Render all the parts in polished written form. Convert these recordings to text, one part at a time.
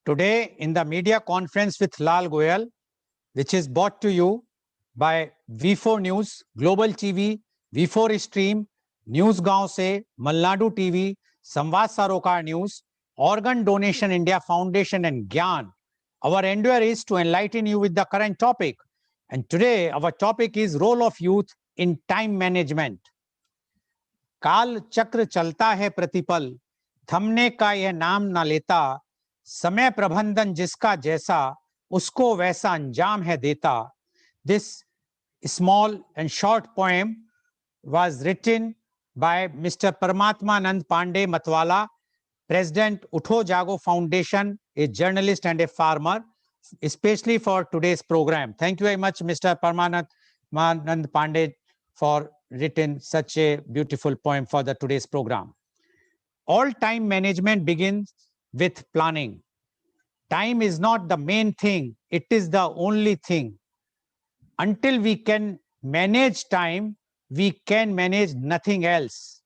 Today, in the media conference with Lal Goel, which is brought to you by V4 News, Global TV, V4 Stream, News Gaon Se, Malnadu TV, Samvad Sarokar News, Organ Donation India Foundation and Gyan. Our endeavor is to enlighten you with the current topic. And today, our topic is role of youth in time management. काल चक्र चलता है प्रतिपल, थमने का यह नाम ना लेता, समय प्रबंधन जिसका जैसा, उसको वैसा अंजाम है देता. This small and short poem was written by Mr. Paramatmanand Pandey Matwala, President Utho Jago Foundation, a journalist and a farmer, especially for today's program. Thank you very much, Mr. Paramatmanand Pandey, for written such a beautiful poem for the today's program. All time management begins with planning. Time is not the main thing, it is the only thing. Until we can manage time, we can manage nothing else.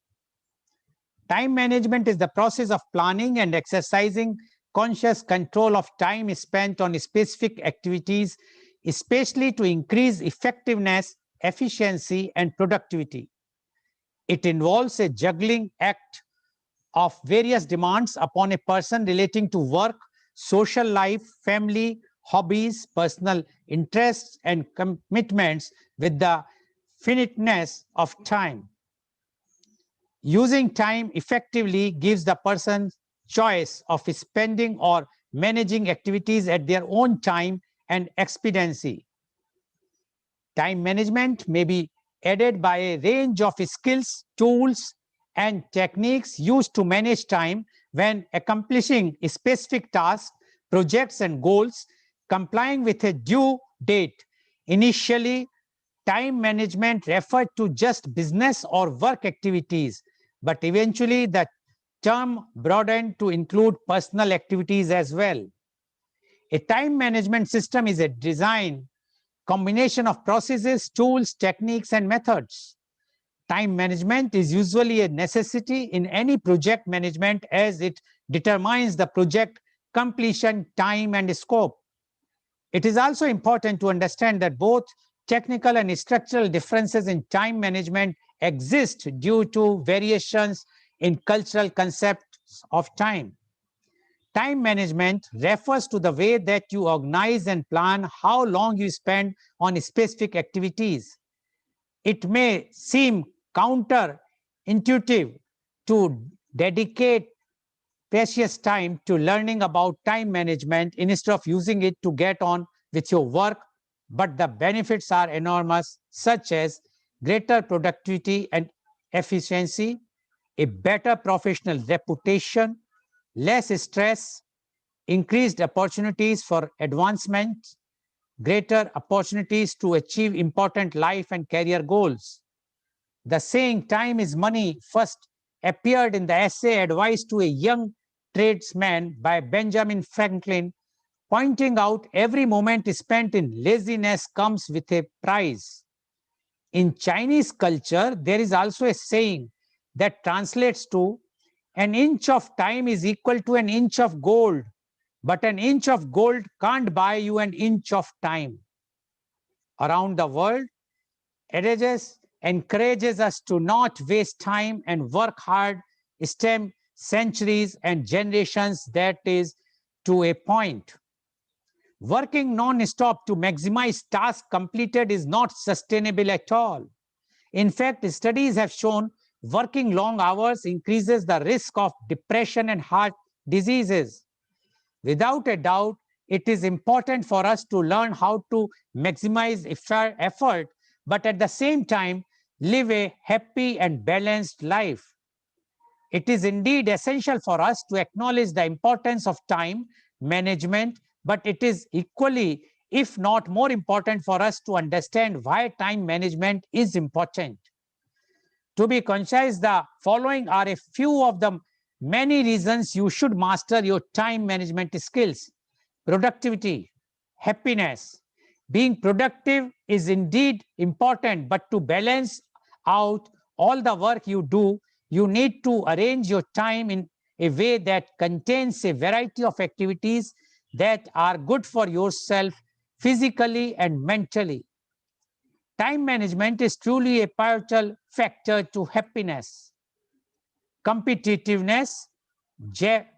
Time management is the process of planning and exercising conscious control of time spent on specific activities, especially to increase effectiveness, efficiency, and productivity. It involves a juggling act of various demands upon a person relating to work, social life, family, hobbies, personal interests, and commitments with the finiteness of time. Using time effectively gives the person choice of spending or managing activities at their own time and expediency. Time management may be aided by a range of skills, tools, and techniques used to manage time when accomplishing specific tasks, projects, and goals, complying with a due date. Initially, time management referred to just business or work activities, but eventually the term broadened to include personal activities as well. A time management system is a design combination of processes, tools, techniques, and methods. Time management is usually a necessity in any project management as it determines the project completion, time, and scope. It is also important to understand that both technical and structural differences in time management exist due to variations in cultural concepts of time. Time management refers to the way that you organize and plan how long you spend on specific activities. It may seem counterintuitive to dedicate precious time to learning about time management instead of using it to get on with your work, but the benefits are enormous, such as greater productivity and efficiency, a better professional reputation, less stress, increased opportunities for advancement, greater opportunities to achieve important life and career goals. The saying, time is money, first appeared in the essay Advice to a Young Tradesman by Benjamin Franklin, pointing out every moment spent in laziness comes with a price. In Chinese culture, there is also a saying that translates to an inch of time is equal to an inch of gold, but an inch of gold can't buy you an inch of time. Around the world, adages encourages us to not waste time and work hard, stem centuries and generations, that is, to a point. Working non-stop to maximize tasks completed is not sustainable at all. In fact, studies have shown working long hours increases the risk of depression and heart diseases. Without a doubt, it is important for us to learn how to maximize effort, but at the same time, live a happy and balanced life. It is indeed essential for us to acknowledge the importance of time management, but it is equally, if not more important, for us to understand why time management is important. To be concise, the following are a few of the many reasons you should master your time management skills. Productivity, happiness. Being productive is indeed important, but to balance out all the work you do, you need to arrange your time in a way that contains a variety of activities that are good for yourself physically and mentally. Time management is truly a pivotal factor to happiness. Competitiveness,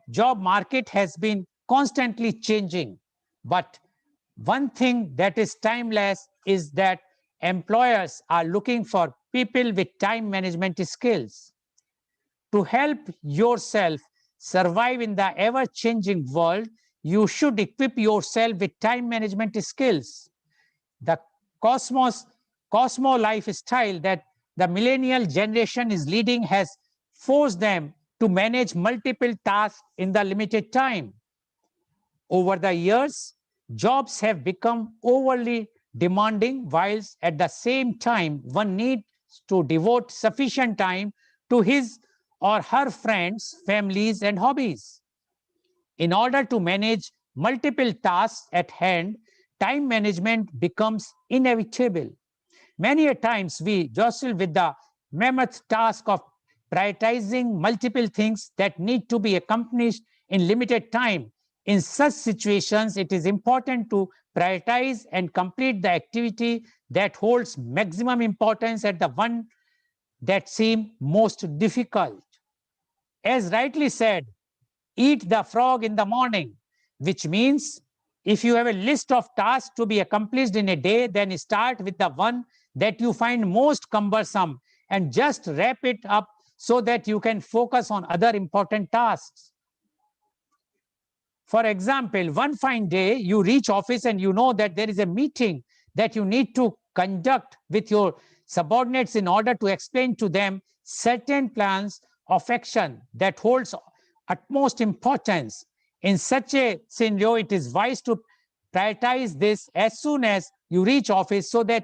job market has been constantly changing, but one thing that is timeless is that employers are looking for people with time management skills. To help yourself survive in the ever-changing world, you should equip yourself with time management skills. The cosmo lifestyle that the millennial generation is leading has forced them to manage multiple tasks in the limited time. Over the years, jobs have become overly demanding, whilst at the same time, one needs to devote sufficient time to his or her friends, families, and hobbies. In order to manage multiple tasks at hand, time management becomes inevitable. Many a times we jostle with the mammoth task of prioritizing multiple things that need to be accomplished in limited time. In such situations, it is important to prioritize and complete the activity that holds maximum importance at the one that seem most difficult. As rightly said, eat the frog in the morning, which means if you have a list of tasks to be accomplished in a day, then start with the one that you find most cumbersome and just wrap it up so that you can focus on other important tasks. For example, one fine day you reach office and you know that there is a meeting that you need to conduct with your subordinates in order to explain to them certain plans of action that holds utmost importance. In such a scenario, it is wise to prioritize this as soon as you reach office so that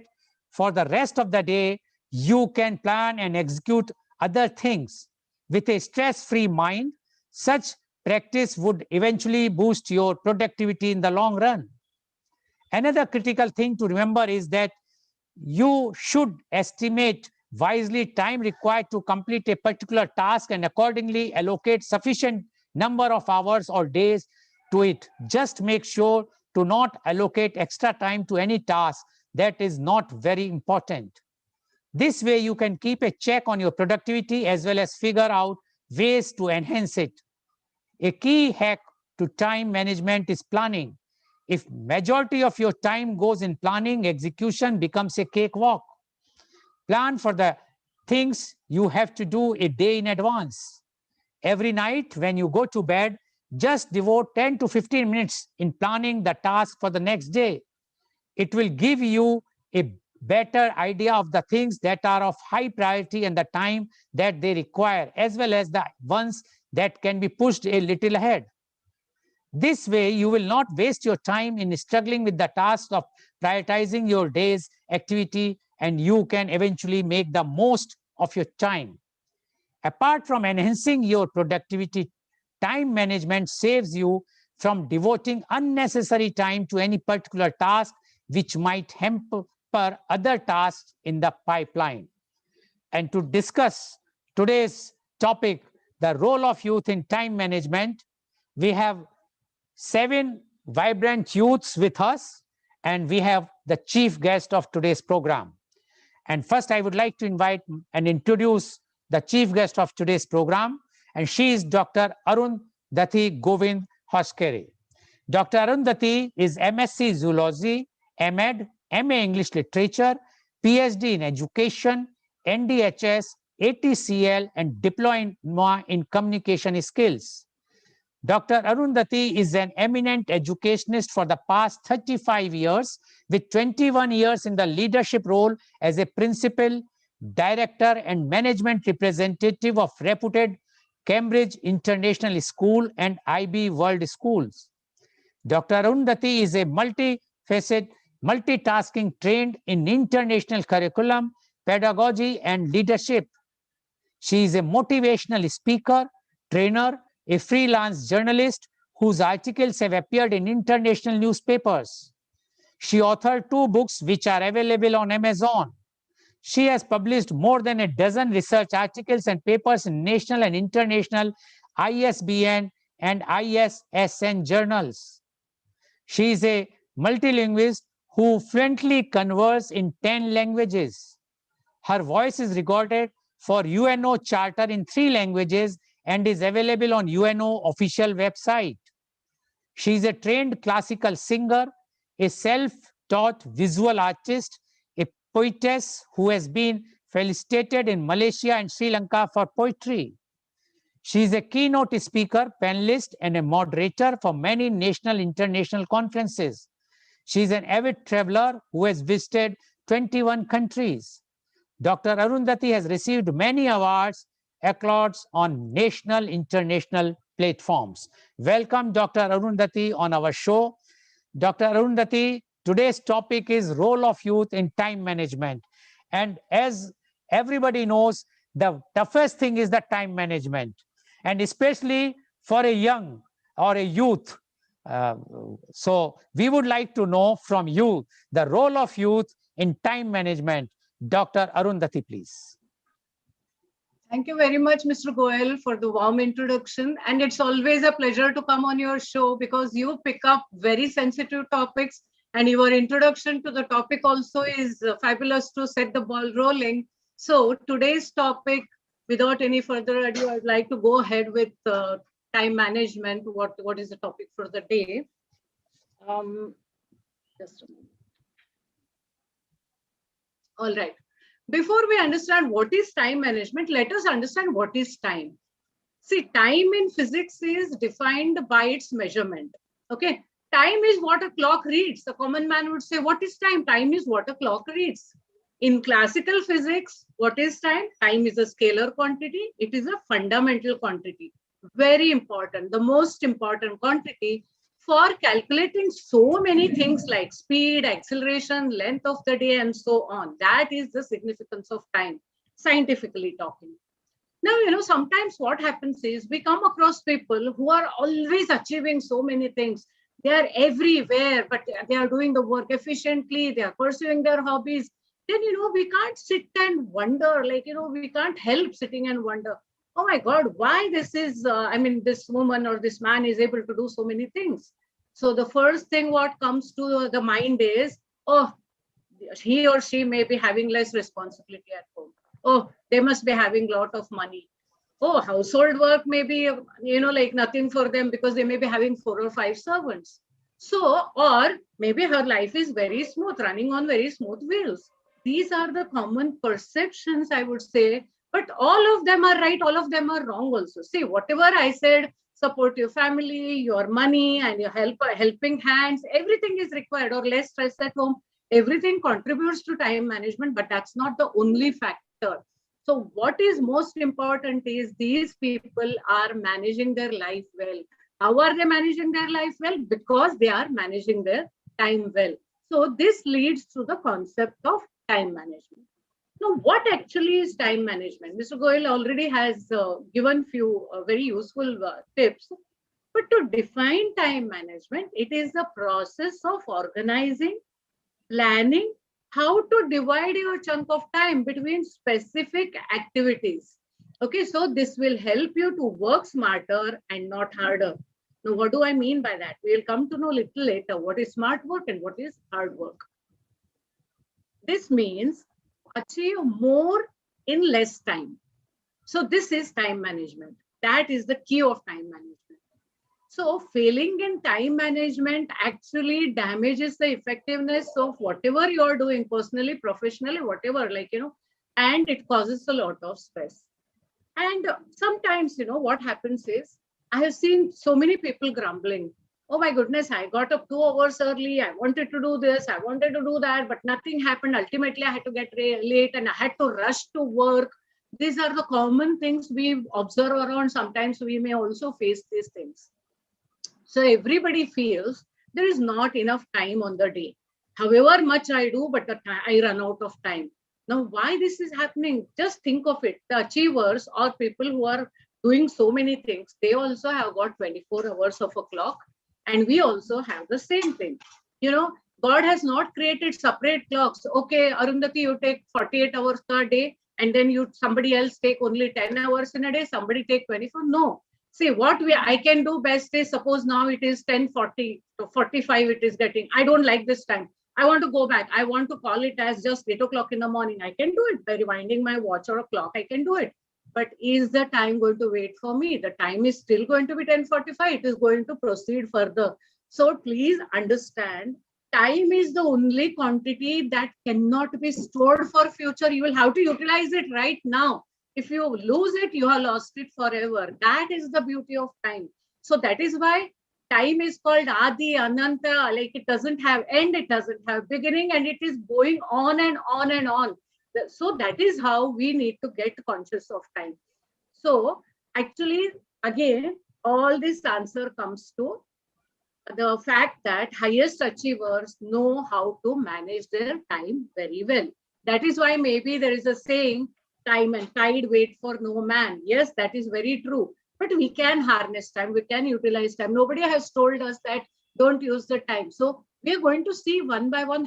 for the rest of the day, you can plan and execute other things. with a stress-free mind. Such practice would eventually boost your productivity in the long run. Another critical thing to remember is that you should estimate wisely time required to complete a particular task and accordingly allocate sufficient number of hours or days to it. Just make sure to not allocate extra time to any task that is not very important. This way you can keep a check on your productivity as well as figure out ways to enhance it. A key hack to time management is planning. If majority of your time goes in planning, execution becomes a cakewalk. Plan for the things you have to do a day in advance. Every night when you go to bed, just devote 10 to 15 minutes in planning the task for the next day. It will give you a better idea of the things that are of high priority and the time that they require, as well as the ones that can be pushed a little ahead. This way, you will not waste your time in struggling with the task of prioritizing your day's activity, and you can eventually make the most of your time. Apart from enhancing your productivity, time management saves you from devoting unnecessary time to any particular task which might hamper other tasks in the pipeline. And to discuss today's topic, the role of youth in time management, we have 7 vibrant youths with us, and we have the chief guest of today's program. And first, I would like to invite and introduce the chief guest of today's program, and she is Dr. Arundhati Govind Hoskere. Dr. Arundhati is MSc Zoology, MEd, MA English Literature, PhD in Education, NDHS, ATCL, and Diploma in Communication Skills. Dr. Arundhati is an eminent educationist for the past 35 years, with 21 years in the leadership role as a principal, director, and management representative of reputed Cambridge International School and IB World Schools. Dr. Arundhati is a multifaceted, multitasking, trained in international curriculum, pedagogy, and leadership. She is a motivational speaker, trainer, a freelance journalist whose articles have appeared in international newspapers. She authored 2 books which are available on Amazon. She has published more than a dozen research articles and papers in national and international ISBN and ISSN journals. She is a multilingualist who fluently converses in 10 languages. Her voice is recorded for UNO Charter in 3 languages and is available on UNO official website. She is a trained classical singer, a self-taught visual artist, a poetess who has been felicitated in Malaysia and Sri Lanka for poetry. She is a keynote speaker, panelist, and a moderator for many national and international conferences. She is an avid traveler who has visited 21 countries. Dr. Arundhati has received many awards, accolades on national, international platforms. Welcome, Dr. Arundhati, on our show. Dr. Arundhati, today's topic is role of youth in time management. And as everybody knows, the toughest thing is the time management. And especially for a young or a youth. So we would like to know from you the role of youth in time management. Dr. Arundhati, please. Thank you very much, Mr. Goel, for the warm introduction. And it's always a pleasure to come on your show because you pick up very sensitive topics, and your introduction to the topic also is fabulous to set the ball rolling. So today's topic, without any further ado, I'd like to go ahead with time management. What is the topic for the day? Just a moment. All right. Before we understand what is time management, let us understand what is time. See, time in physics is defined by its measurement. Okay. Time is what a clock reads. A common man would say, what is time? Time is what a clock reads. In classical physics, what is time? Time is a scalar quantity. It is a fundamental quantity. Very important. The most important quantity for calculating so many things like speed, acceleration, length of the day, and so on. That is the significance of time, scientifically talking. Now, sometimes what happens is we come across people who are always achieving so many things. They are everywhere, but they are doing the work efficiently. They are pursuing their hobbies. Then, we can't sit and wonder, we can't help sitting and wonder, oh my God, why this woman or this man is able to do so many things. So the first thing what comes to the mind is, oh, he or she may be having less responsibility at home. Oh, they must be having a lot of money. Oh, household work may be, like nothing for them because they may be having 4 or 5 servants. So, or maybe her life is very smooth, running on very smooth wheels. These are the common perceptions, I would say, but all of them are right, all of them are wrong also. See, whatever I said, support your family, your money, and your helping hands, everything is required, or less stress at home. Everything contributes to time management, but that's not the only factor. So what is most important is these people are managing their life well. How are they managing their life well? Because they are managing their time well. So this leads to the concept of time management. Now, what actually is time management? Mr. Goel already has given few very useful tips. But to define time management, it is the process of organizing, planning, how to divide your chunk of time between specific activities. Okay, so this will help you to work smarter and not harder. Now, what do I mean by that? We'll come to know little later what is smart work and what is hard work. This means achieve more in less time. So this is time management. That is the key of time management. So failing in time management actually damages the effectiveness of whatever you're doing personally, professionally, whatever, and it causes a lot of stress. And sometimes, what happens is, I have seen so many people grumbling. Oh my goodness, I got up 2 hours early. I wanted to do this. I wanted to do that, but nothing happened. Ultimately, I had to get late and I had to rush to work. These are the common things we observe around. Sometimes we may also face these things. So everybody feels there is not enough time on the day. However much I do, but I run out of time. Now, why this is happening? Just think of it. The achievers or people who are doing so many things, they also have got 24 hours of a clock, and we also have the same thing. God has not created separate clocks. Okay, Arundhati, you take 48 hours a day, and then somebody else take only 10 hours in a day, somebody take 24. No. See, what I can do best is, suppose now it is 10:40 to 45 it is getting. I don't like this time. I want to go back. I want to call it as just 8 o'clock in the morning. I can do it by rewinding my watch or a clock. I can do it. But is the time going to wait for me? The time is still going to be 10:45. It is going to proceed further. So please understand, time is the only quantity that cannot be stored for future. You will have to utilize it right now. If you lose it, you have lost it forever. That is the beauty of time. So that is why time is called Adi, Ananta, like it doesn't have end, it doesn't have beginning, and it is going on and on and on. So that is how we need to get conscious of time. So actually, again, all this answer comes to the fact that highest achievers know how to manage their time very well. That is why maybe there is a saying, time and tide wait for no man. Yes, that is very true. But we can harness time, we can utilize time. Nobody has told us that don't use the time. So we are going to see one by one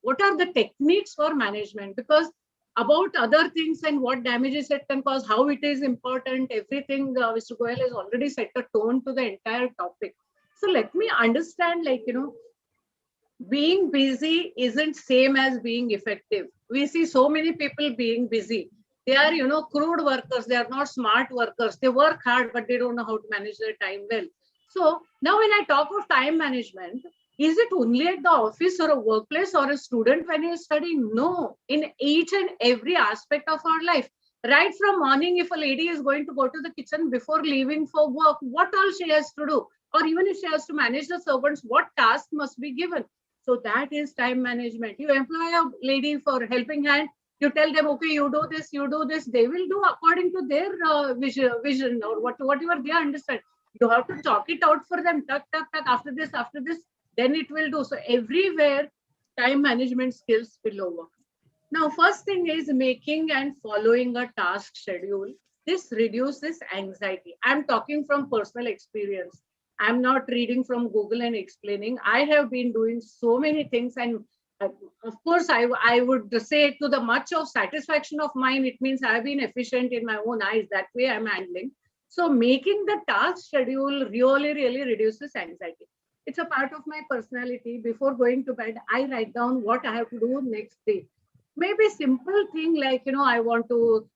what are the techniques for management, because about other things and what damages it can cause, how it is important, everything Mr. Goel has already set a tone to the entire topic. So let me understand, being busy isn't same as being effective. We see so many people being busy. They are, crude workers. They are not smart workers. They work hard, but they don't know how to manage their time well. So now when I talk of time management, is it only at the office or a workplace or a student when he is studying? No, in each and every aspect of our life. Right from morning, if a lady is going to go to the kitchen before leaving for work, what all she has to do? Or even if she has to manage the servants, what task must be given? So that is time management. You employ a lady for helping hand. You tell them, okay, you do this, you do this. They will do according to their vision or whatever they understand. You have to talk it out for them. Tuck, tuck, tuck. After this, then it will do. So everywhere, time management skills will over. Now, first thing is making and following a task schedule. This reduces anxiety. I'm talking from personal experience. I'm not reading from Google and explaining. I have been doing so many things, and uh, of course, I would say to the much of satisfaction of mine, it means I've been efficient in my own eyes. That way I'm handling. So making the task schedule really, really reduces anxiety. It's a part of my personality. Before going to bed, I write down what I have to do next day. Maybe simple thing like, I want to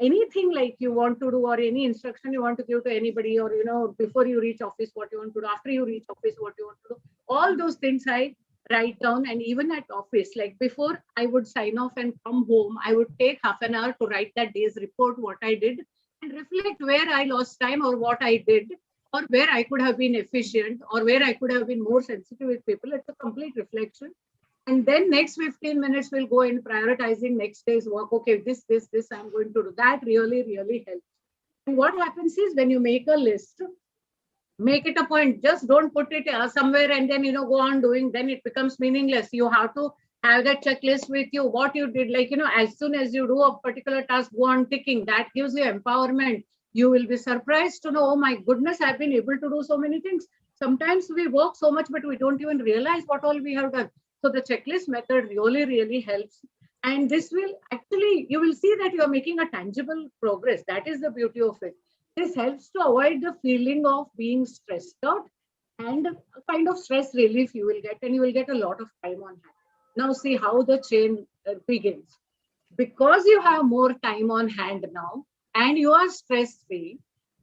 anything like you want to do, or any instruction you want to give to anybody, or before you reach office what you want to do, after you reach office what you want to do, all those things I write down. And even at office, like before I would sign off and come home, I would take half an hour to write that day's report, what I did, and reflect where I lost time or what I did, or where I could have been efficient, or where I could have been more sensitive with people. It's a complete reflection. And then next 15 minutes we'll go in prioritizing next day's work. Okay, this I'm going to do. That really, really helps. And what happens is, when you make a list, make it a point. Just don't put it somewhere and then go on doing. Then it becomes meaningless. You have to have that checklist with you, what you did. Like, as soon as you do a particular task, go on ticking. That gives you empowerment. You will be surprised to know, oh my goodness, I've been able to do so many things. Sometimes we work so much, but we don't even realize what all we have done. So the checklist method really, really helps. And this will actually, you will see that you are making a tangible progress. That is the beauty of it. This helps to avoid the feeling of being stressed out, and a kind of stress relief you will get, and you will get a lot of time on hand. Now see how the chain begins. Because you have more time on hand now and you are stress free,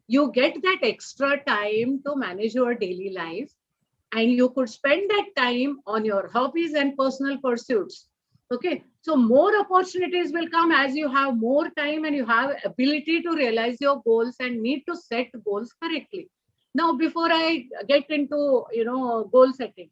you get that extra time to manage your daily life, and you could spend that time on your hobbies and personal pursuits. Okay, so more opportunities will come as you have more time and you have ability to realize your goals and need to set goals correctly. Now before I get into goal setting,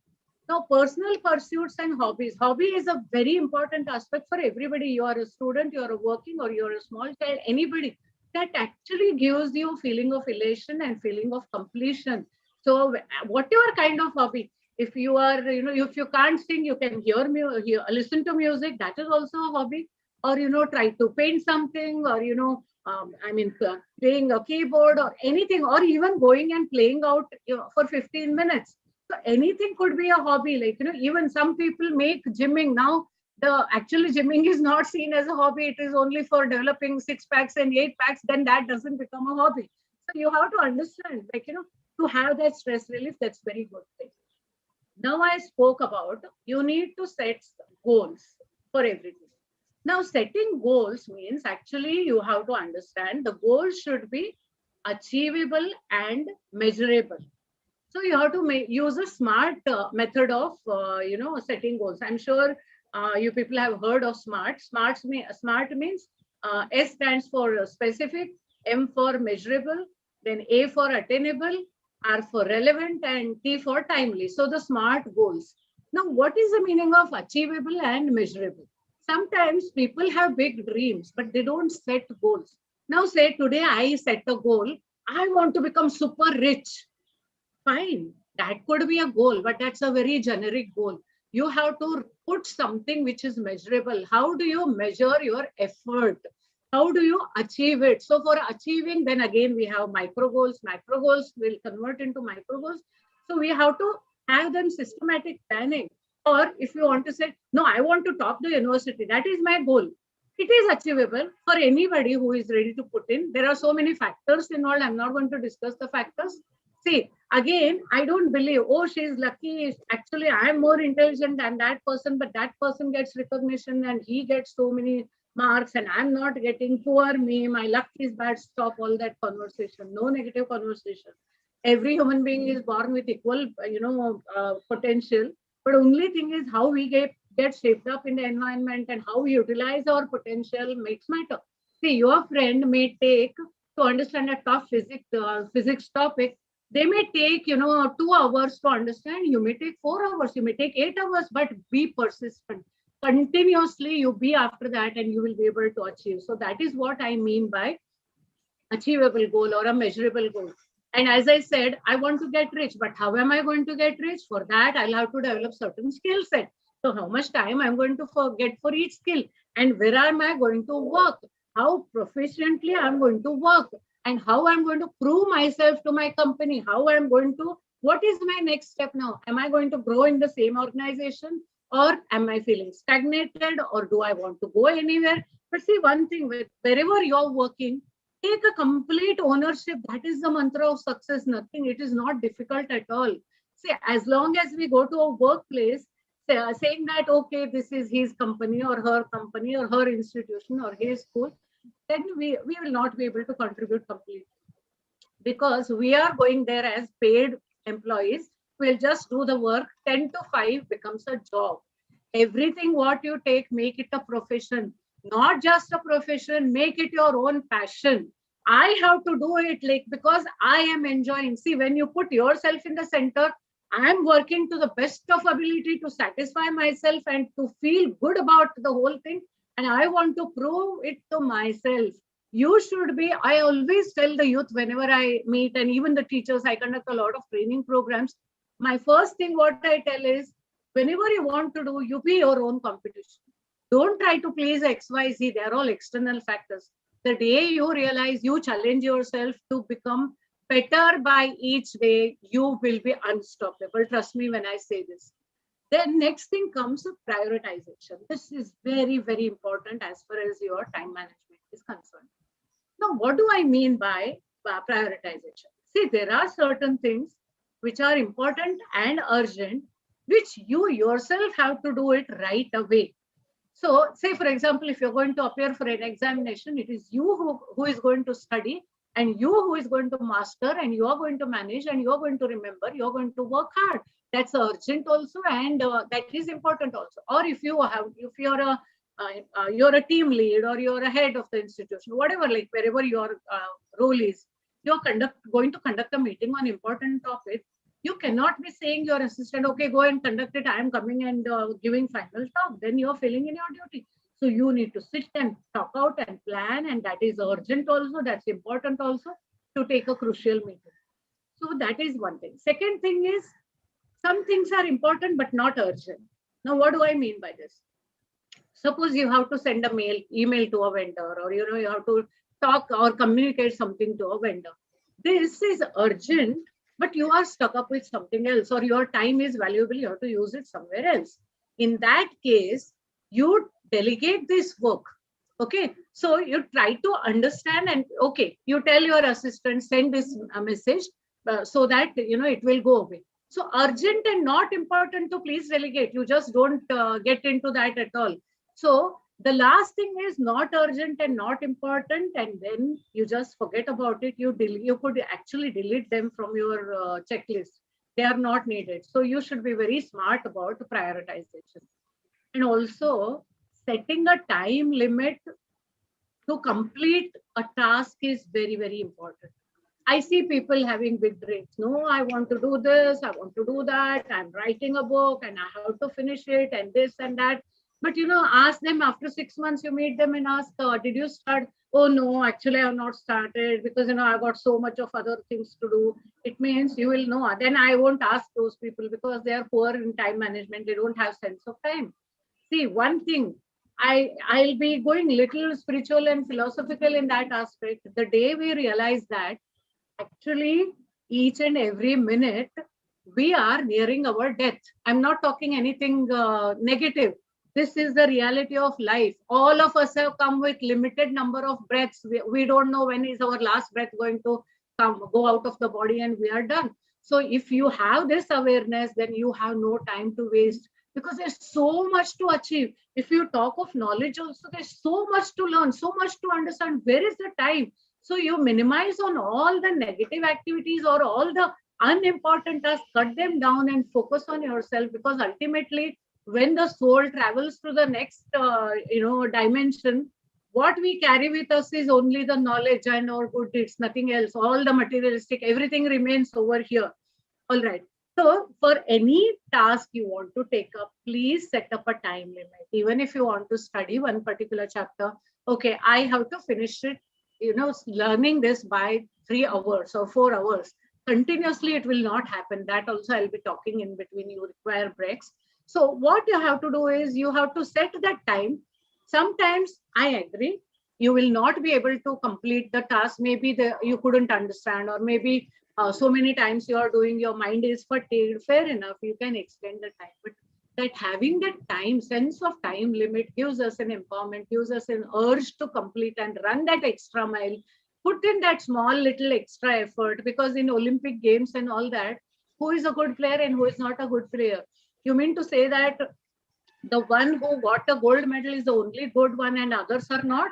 now personal pursuits and hobby is a very important aspect for everybody. You are a student, you are working, or you're a small child, anybody. That actually gives you a feeling of elation and feeling of completion. So whatever kind of hobby, if you are, if you can't sing, you can listen to music. That is also a hobby. Or, try to paint something, or, playing a keyboard or anything, or even going and playing out for 15 minutes. So anything could be a hobby. Like, even some people make gymming now. The actually gymming is not seen as a hobby. It is only for developing 6 packs and 8 packs. Then that doesn't become a hobby. So you have to understand, like, to have that stress relief, that's very good thing. Now I spoke about you need to set goals for everything. Now setting goals means actually you have to understand the goal should be achievable and measurable. So you have to use a smart method of setting goals. I'm sure you people have heard of SMART. Smart means S stands for specific, M for measurable, then A for attainable, R for relevant, and T for timely. So the SMART goals. Now, what is the meaning of achievable and measurable? Sometimes people have big dreams, but they don't set goals. Now, say today I set a goal. I want to become super rich. Fine, that could be a goal, but that's a very generic goal. You have to put something which is measurable. How do you measure your effort? How do you achieve it? So for achieving, then again, we have micro goals. Macro goals will convert into micro goals. So we have to have them systematic planning. Or if you want to say, no, I want to top the university, that is my goal. It is achievable for anybody who is ready to put in. There are so many factors involved. I'm not going to discuss the factors. See, again, I don't believe, oh, she's lucky. Actually, I'm more intelligent than that person, but that person gets recognition and he gets so many marks and I'm not getting. Poor me, my luck is bad. Stop all that conversation. No negative conversation. Every human being is born with equal, potential. But only thing is how we get shaped up in the environment and how we utilize our potential makes matter. See, your friend may take to understand a tough physics topic. They may take 2 hours to understand. You may take 4 hours. You may take 8 hours. But be persistent. Continuously, you be after that, and you will be able to achieve. So that is what I mean by achievable goal or a measurable goal. And as I said, I want to get rich, but how am I going to get rich? For that, I'll have to develop certain skill set. So how much time I'm going to get for each skill, and where am I going to work? how proficiently I'm going to work and how I'm going to prove myself to my company, how I'm going to, what is my next step now? Am I going to grow in the same organization, or am I feeling stagnated, or do I want to go anywhere? But see, one thing, wherever you're working, take a complete ownership. That is the mantra of success. Nothing, it is not difficult at all. See, as long as we go to a workplace saying that, okay, this is his company or her institution or his school, then we will not be able to contribute completely, because we are going there as paid employees. We'll just do the work. 10 to 5 becomes a job. Everything what you take, make it a profession, not just a profession, make it your own passion. I have to do it like because I am enjoying. See, when you put yourself in the center, I am working to the best of ability to satisfy myself and to feel good about the whole thing. And I want to prove it to myself. You should be, I always tell the youth whenever I meet, and even the teachers, I conduct a lot of training programs. My first thing what I tell is, whenever you want to do, you be your own competition. Don't try to please XYZ. They're all external factors. The day you realize, you challenge yourself to become better by each day, you will be unstoppable. Trust me when I say this. Then next thing comes prioritization. This is very, very important as far as your time management is concerned. Now, what do I mean by prioritization? See, there are certain things which are important and urgent, which you yourself have to do it right away. So, say for example, if you're going to appear for an examination, it is you who is going to study, and you who is going to master, and you are going to manage, and you are going to remember, you're going to work hard. That's urgent also, and that is important also. Or if if you're a team lead, or you're a head of the institution, whatever, like wherever your role is, you're going to conduct a meeting on important topic. You cannot be saying your assistant, okay, go and conduct it. I am coming and giving final talk. Then you're failing in your duty. So you need to sit and talk out and plan. And that is urgent also. That's important also, to take a crucial meeting. So that is one thing. Second thing is, some things are important but not urgent. Now, what do I mean by this? Suppose you have to send a email to a vendor, or you have to talk or communicate something to a vendor. This is urgent, but you are stuck up with something else, or your time is valuable, you have to use it somewhere else. In that case, you delegate this work. Okay, so you try to understand, and okay, you tell your assistant, send this message so that it will go away. So urgent and not important to please delegate. You just don't get into that at all. So the last thing is not urgent and not important, and then you just forget about it. You could actually delete them from your checklist. They are not needed. So you should be very smart about prioritization. And also, setting a time limit to complete a task is very, very important. I see people having big dreams. No, I want to do this, I want to do that. I'm writing a book and I have to finish it, and this and that. But ask them after 6 months, you meet them and ask, did you start? Oh no, actually I have not started, because I got so much of other things to do. It means you will know. Then I won't ask those people, because they are poor in time management. They don't have sense of time. See, one thing, I'll be going little spiritual and philosophical in that aspect. The day we realize that actually each and every minute we are nearing our death. I'm not talking anything negative. This is the reality of life. All of us have come with limited number of breaths. We don't know when is our last breath going to go out of the body, and we are done. So if you have this awareness, then you have no time to waste, because there's so much to achieve. If you talk of knowledge also, there's so much to learn, so much to understand. Where is the time? So you minimize on all the negative activities or all the unimportant tasks, cut them down and focus on yourself, because ultimately when the soul travels to the next dimension, what we carry with us is only the knowledge and our good deeds, nothing else. All the materialistic, everything remains over here. All right. So for any task you want to take up, please set up a time limit. Even if you want to study one particular chapter, okay, I have to finish it, learning this by 3 hours or 4 hours. Continuously, it will not happen. That also I'll be talking in between. You require breaks. So what you have to do is you have to set that time. Sometimes I agree. you will not be able to complete the task. Maybe you couldn't understand, or maybe so many times you are doing, your mind is fatigued. Fair enough, you can extend the time, but that having that time, sense of time limit, gives us an empowerment, gives us an urge to complete and run that extra mile, put in that small little extra effort. Because in Olympic Games and all that, who is a good player and who is not a good player? You mean to say that the one who got the gold medal is the only good one and others are not?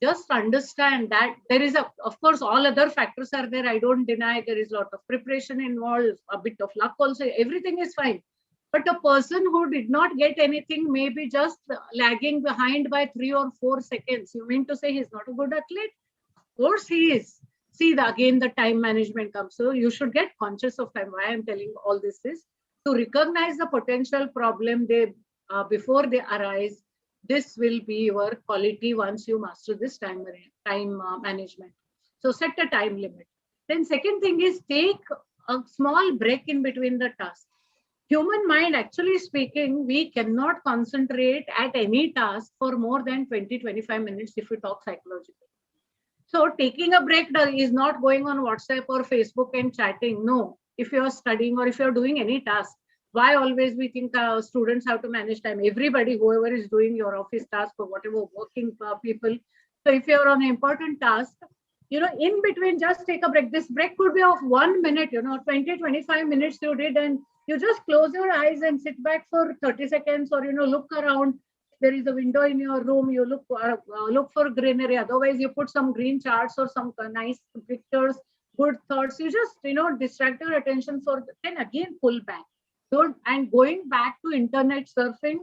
Just understand that there is of course, all other factors are there. I don't deny there is a lot of preparation involved, a bit of luck also, everything is fine. But a person who did not get anything may be just lagging behind by 3 or 4 seconds. You mean to say he's not a good athlete? Of course he is. See, again, the time management comes. So you should get conscious of time. Why I'm telling all this is to recognize the potential problem before they arise. This will be your quality once you master this time management. So set a time limit. Then second thing is, take a small break in between the tasks. Human mind, actually speaking, we cannot concentrate at any task for more than 20-25 minutes if we talk psychologically. So taking a break is not going on WhatsApp or Facebook and chatting. No, if you're studying or if you're doing any task, why always we think students have to manage time? Everybody, whoever is doing your office task or whatever, working people. So if you're on an important task, in between, just take a break. This break could be of 1 minute, 20-25 minutes you did, and you just close your eyes and sit back for 30 seconds, or, look around. There is a window in your room, you look for greenery. Otherwise, you put some green charts or some nice pictures, good thoughts. You just, distract your attention for, then again pull back. And going back to internet surfing,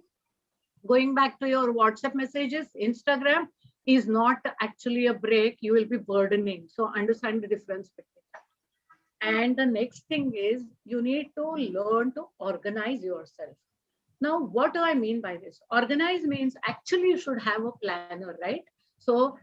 going back to your WhatsApp messages, Instagram is not actually a break. You will be burdening. So understand the difference between that. And the next thing is, you need to learn to organize yourself. Now, what do I mean by this? Organize means actually you should have a planner, right? So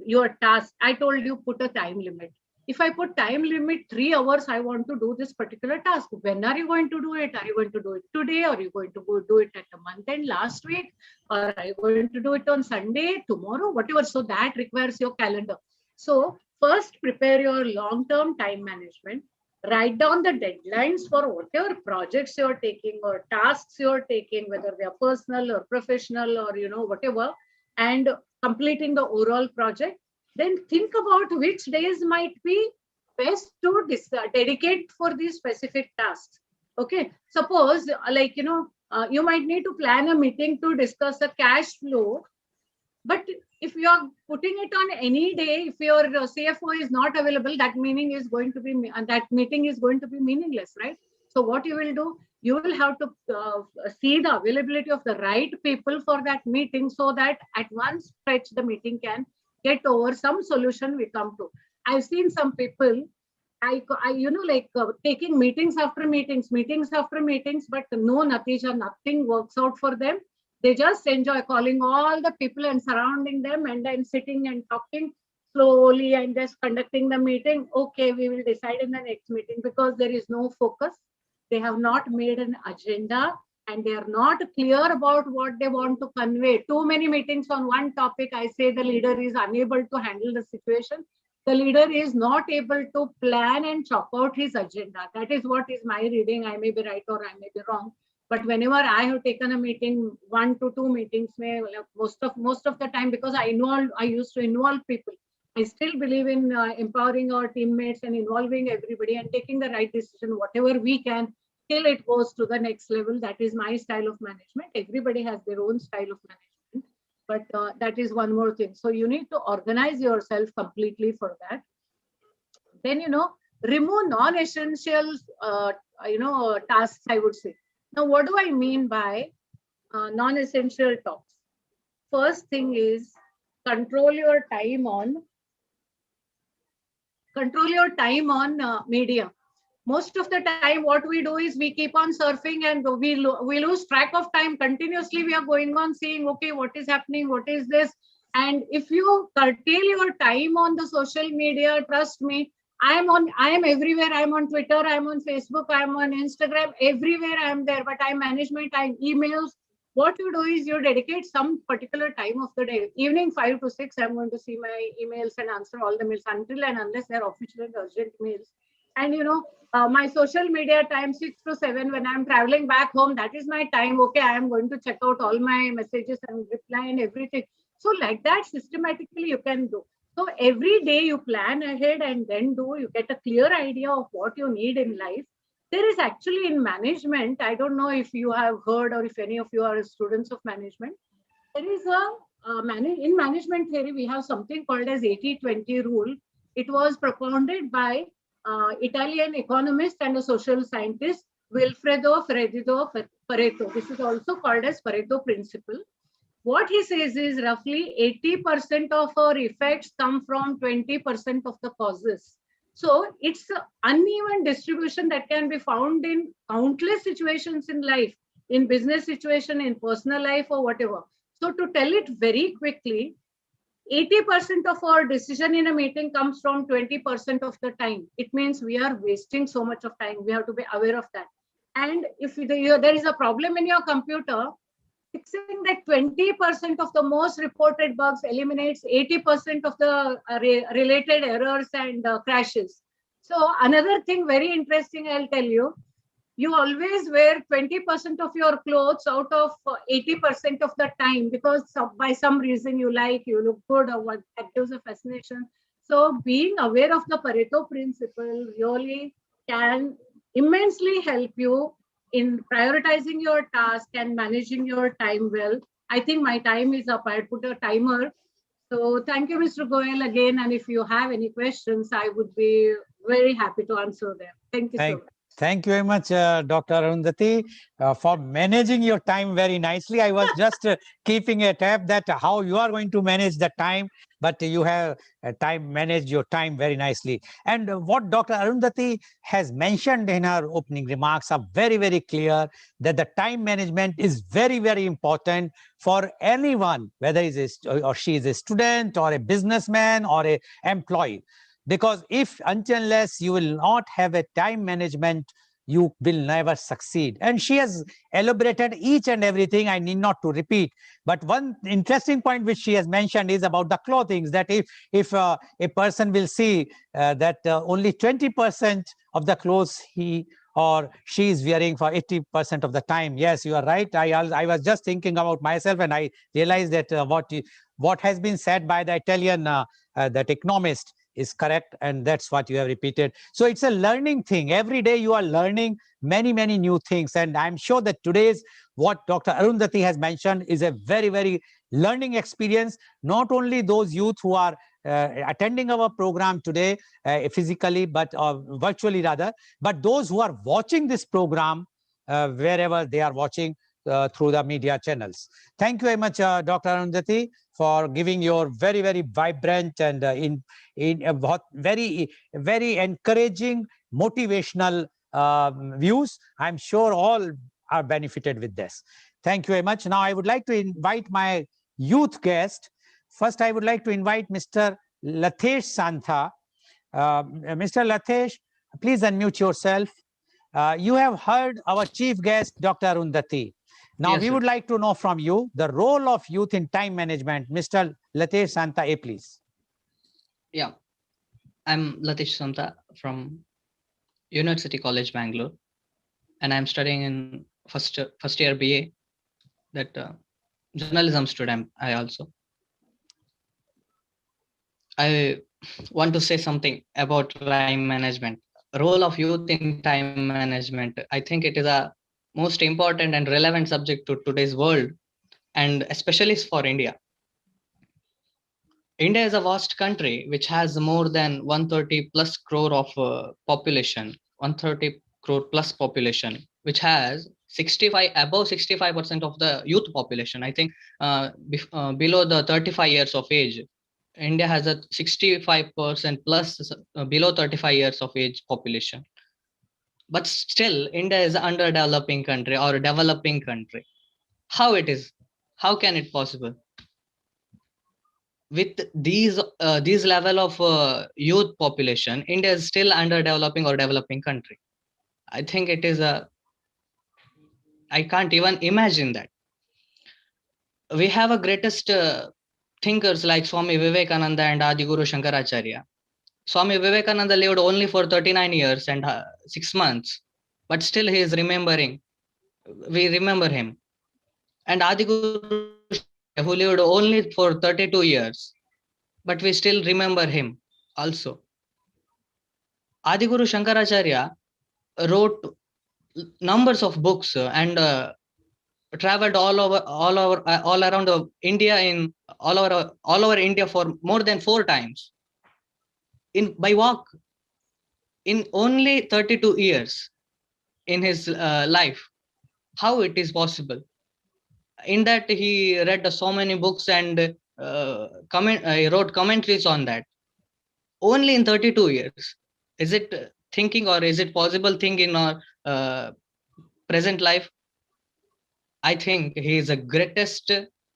your task, I told you, put a time limit. If I put time limit 3 hours, I want to do this particular task. When are you going to do it? Are you going to do it today? Or are you going to go do it at a month end last week? Or are you going to do it on Sunday, tomorrow, whatever? So that requires your calendar. So first, prepare your long-term time management. Write down the deadlines for whatever projects you're taking or tasks you're taking, whether they're personal or professional or, whatever, and completing the overall project. Then think about which days might be best to dedicate for these specific tasks. Okay. Suppose, you might need to plan a meeting to discuss a cash flow. But if you are putting it on any day, if your CFO is not available, that meeting is going to be meaningless, right? So what you will do, you will have to see the availability of the right people for that meeting, so that at one stretch the meeting can get over, some solution we come to. I've seen some people, taking meetings after meetings, but no natija, nothing works out for them. They just enjoy calling all the people and surrounding them, and then sitting and talking slowly and just conducting the meeting. Okay, we will decide in the next meeting, because there is no focus. They have not made an agenda, and they are not clear about what they want to convey. Too many meetings on one topic. I say the leader is unable to handle the situation. The leader is not able to plan and chalk out his agenda. That is what is my reading. I may be right or I may be wrong. But whenever I have taken a meeting, 1 to 2 meetings, most of the time, because I used to involve people. I still believe in empowering our teammates and involving everybody and taking the right decision, whatever we can, till it goes to the next level. That is my style of management. Everybody has their own style of management. But that is one more thing. So you need to organize yourself completely for that. Then, remove non-essential, tasks, I would say. Now, what do I mean by non-essential talks? First thing is, control your time on media. Most of the time, what we do is we keep on surfing, and we lose track of time. Continuously, we are going on seeing, okay, what is happening? What is this? And if you curtail your time on the social media, trust me, I am everywhere. I'm on Twitter, I'm on Facebook, I'm on Instagram, everywhere I'm there. But I manage my time, emails, what you do is you dedicate some particular time of the day, evening 5 to 6, I'm going to see my emails and answer all the mails until and unless they're official and urgent mails. And my social media time 6 to 7 when I'm traveling back home, that is my time. Okay, I am going to check out all my messages and reply and everything. So like that, systematically you can do. So every day you plan ahead and then do, you get a clear idea of what you need in life. There is actually in management, I don't know if you have heard or if any of you are students of management, there is in management theory, we have something called as 80-20 rule. It was propounded by Italian economist and a social scientist, Wilfredo Fredo Pareto. This is also called as Pareto principle. What he says is roughly 80% of our effects come from 20% of the causes. So it's an uneven distribution that can be found in countless situations in life, in business situation, in personal life or whatever. So to tell it very quickly, 80% of our decision in a meeting comes from 20% of the time. It means we are wasting so much of time. We have to be aware of that. And if there is a problem in your computer, fixing that 20% of the most reported bugs eliminates 80% of the related errors and crashes. So another thing very interesting, I'll tell you, you always wear 20% of your clothes out of 80% of the time because by some reason you look good or what, that gives a fascination. So being aware of the Pareto principle really can immensely help you in prioritizing your task and managing your time well. I think my time is up. I put a timer. So thank you, Mr. Goel, again. And if you have any questions, I would be very happy to answer them. Thank you so much. Thank you very much, Dr. Arundhati, for managing your time very nicely. I was just keeping a tab that how you are going to manage the time, but you have managed your time very nicely. And what Dr. Arundhati has mentioned in her opening remarks are very, very clear that the time management is very, very important for anyone, whether he is or she is a student or a businessman or an employee. Because if unless you will not have a time management, you will never succeed. And she has elaborated each and everything. I need not to repeat. But one interesting point which she has mentioned is about the clothing, that if a person will see that only 20% of the clothes he or she is wearing for 80% of the time. Yes, you are right. I was just thinking about myself and I realized that what has been said by the Italian that economist is correct, and that's what you have repeated. So it's a learning thing. Every day you are learning many, many new things. And I'm sure that today's what Dr. Arundhati has mentioned is a very, very learning experience, not only those youth who are attending our program today physically, but virtually rather, but those who are watching this program wherever they are watching through the media channels. Thank you very much, Dr. Arundhati, for giving your very, very vibrant and very, very encouraging, motivational views. I'm sure all are benefited with this. Thank you very much. Now, I would like to invite my youth guest. First, I would like to invite Mr. Latesh Santha. Mr. Latesh, please unmute yourself. You have heard our chief guest, Dr. Arundhati. Now, yes, we would like to know from you the role of youth in time management. Mr. Latesh Santha, please. Yeah, I'm Latesh Santha from University College, Bangalore, and I'm studying in first year BA, that journalism student. I want to say something about time management. Role of youth in time management. I think it is a most important and relevant subject to today's world, and especially for India. India is a vast country which has more than 130 plus crore of population, 130 crore plus population, which has 65% of the youth population. I think below the 35 years of age, India has a 65% plus below 35 years of age population. But still, India is an underdeveloping country or a developing country. How it is? How can it possible? With these level of youth population, India is still underdeveloping or developing country. I think it is I can't even imagine that. we have a greatest thinkers like Swami Vivekananda and Adi Guru Shankaracharya. Swami Vivekananda lived only for 39 years and 6 months, but still he is remembering. We remember him. And Adi Guru Shankaracharya, who lived only for 32 years, but we still remember him also. Adi Guru Shankaracharya wrote numbers of books and traveled all around India in all over India for more than 4 times in by walk in only 32 years in his life. How it is possible? In that he read so many books and wrote commentaries on that only in 32 years. Is it thinking or is it possible thing in our present life? I think he is the greatest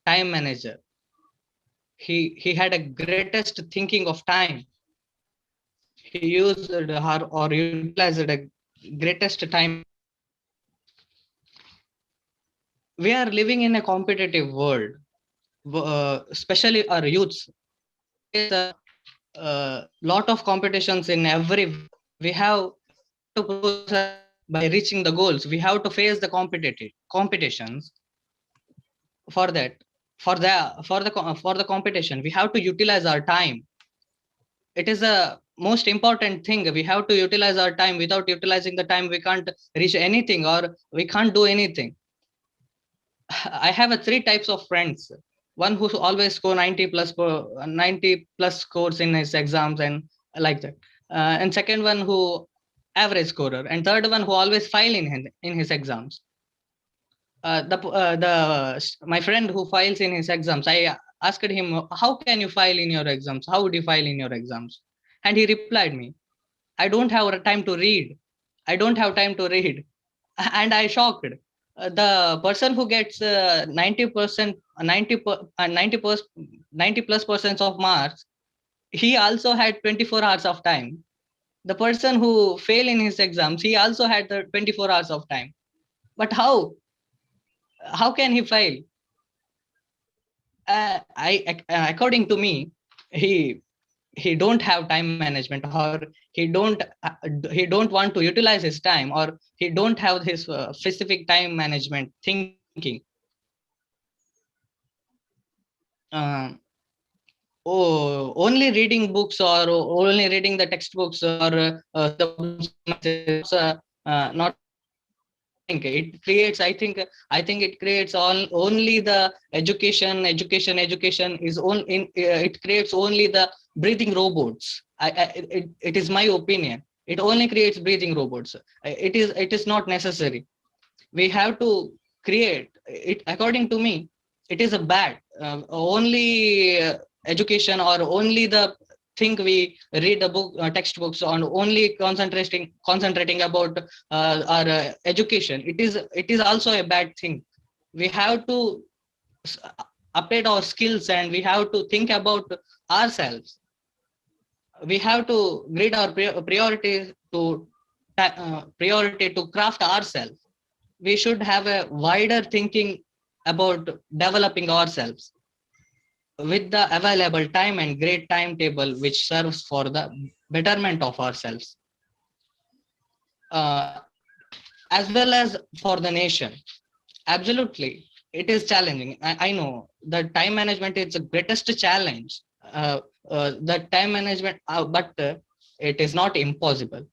time manager. He had a greatest thinking of time. He used her or utilized a greatest time. We are living in a competitive world, especially our youths. There is a lot of competitions in every. We have to prove ourselves by reaching the goals. We have to face the competitive competitions. For that, for the competition, we have to utilize our time. It is a most important thing. We have to utilize our time. Without utilizing the time, we can't reach anything or we can't do anything. I have a three types of friends. One who always score 90 plus scores in his exams and like that. And second one who average scorer, and third one who always fail in his exams. The my friend who files in his exams, I asked him, how can you file in your exams? How would you file in your exams? And he replied me, I don't have time to read. I don't have time to read. And I shocked. The person who gets 90%, 90 plus percent of marks, he also had 24 hours of time. The person who failed in his exams, he also had the 24 hours of time. But how can he fail? According to me, he he don't have time management, or he don't want to utilize his time, or he don't have his specific time management thinking. uh, Only reading books or only reading the textbooks or the problems not think it creates. I think it creates all only the education is only in it creates only the breathing robots. It is my opinion. It only creates breathing robots. It is not necessary. We have to create it. According to me, it is a bad only education, or only the thing we read the book textbooks on, only concentrating about our education. It is also a bad thing. We have to s- update our skills, and we have to think about ourselves. We have to grid our priority to craft ourselves. We should have a wider thinking about developing ourselves with the available time and great timetable which serves for the betterment of ourselves, uh, as well as for the nation. Absolutely, it is challenging. I know that time management is the greatest challenge. The time management, but it is not impossible.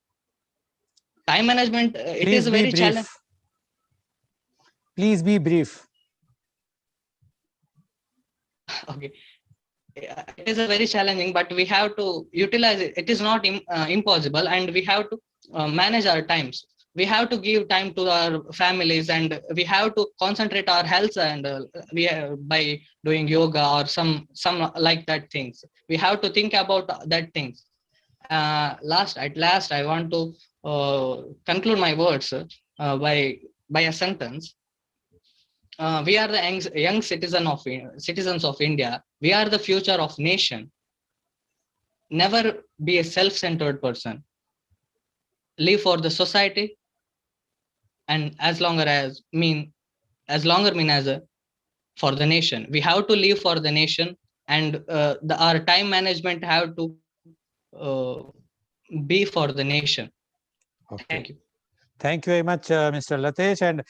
Time management, it is Please be very challenging. brief. Please be brief. Okay. It is a very challenging, but we have to utilize it. It is not impossible, and we have to manage our times. We have to give time to our families, and we have to concentrate our health, and we by doing yoga or some like that things. We have to think about that things. At last, I want to conclude my words by a sentence. We are the young citizens of India. We are the future of nation. Never be a self-centered person. Live for the society, and as longer mean as a for the nation. We have to live for the nation, and our time management have to uh, be for the nation. Thank you. Okay. Thank you very much, Mr. Latesh. And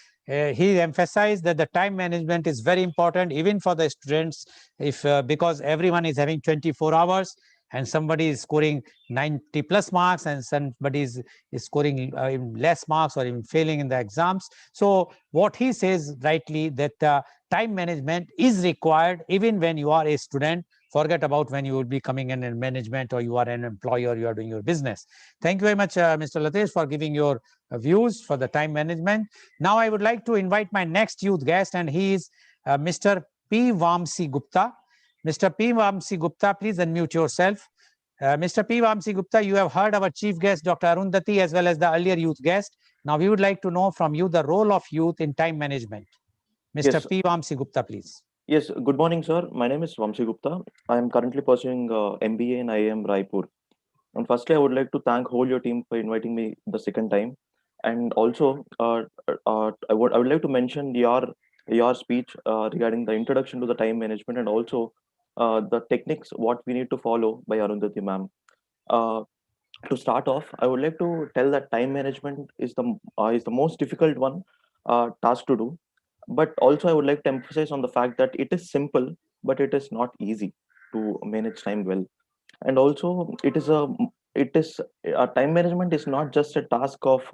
he emphasized that the time management is very important, even for the students, if because everyone is having 24 hours and somebody is scoring 90 plus marks and somebody is scoring less marks or even failing in the exams. So what he says rightly, that time management is required even when you are a student. Forget about when you will be coming in management or you are an employer, you are doing your business. Thank you very much, Mr. Latesh, for giving your views for the time management. Now I would like to invite my next youth guest, and he is Mr. P. Vamsi Gupta. Mr. P. Vamsi Gupta, please unmute yourself. Mr. P. Vamsi Gupta, you have heard our chief guest, Dr. Arundhati, as well as the earlier youth guest. Now we would like to know from you the role of youth in time management. Mr. Yes, P. Vamsi Gupta, please. yes. Good morning, sir. My name is Vamsi Gupta. I am currently pursuing MBA in IIM Raipur. And firstly, I would like to thank whole your team for inviting me the second time. And also, I would like to mention your speech regarding the introduction to the time management and also the techniques what we need to follow by Arundhati ma'am. Uh, to start off, I would like to tell that time management is the most difficult one task to do. But also, I would like to emphasize on the fact that it is simple, but it is not easy to manage time well. And also, it is time management is not just a task of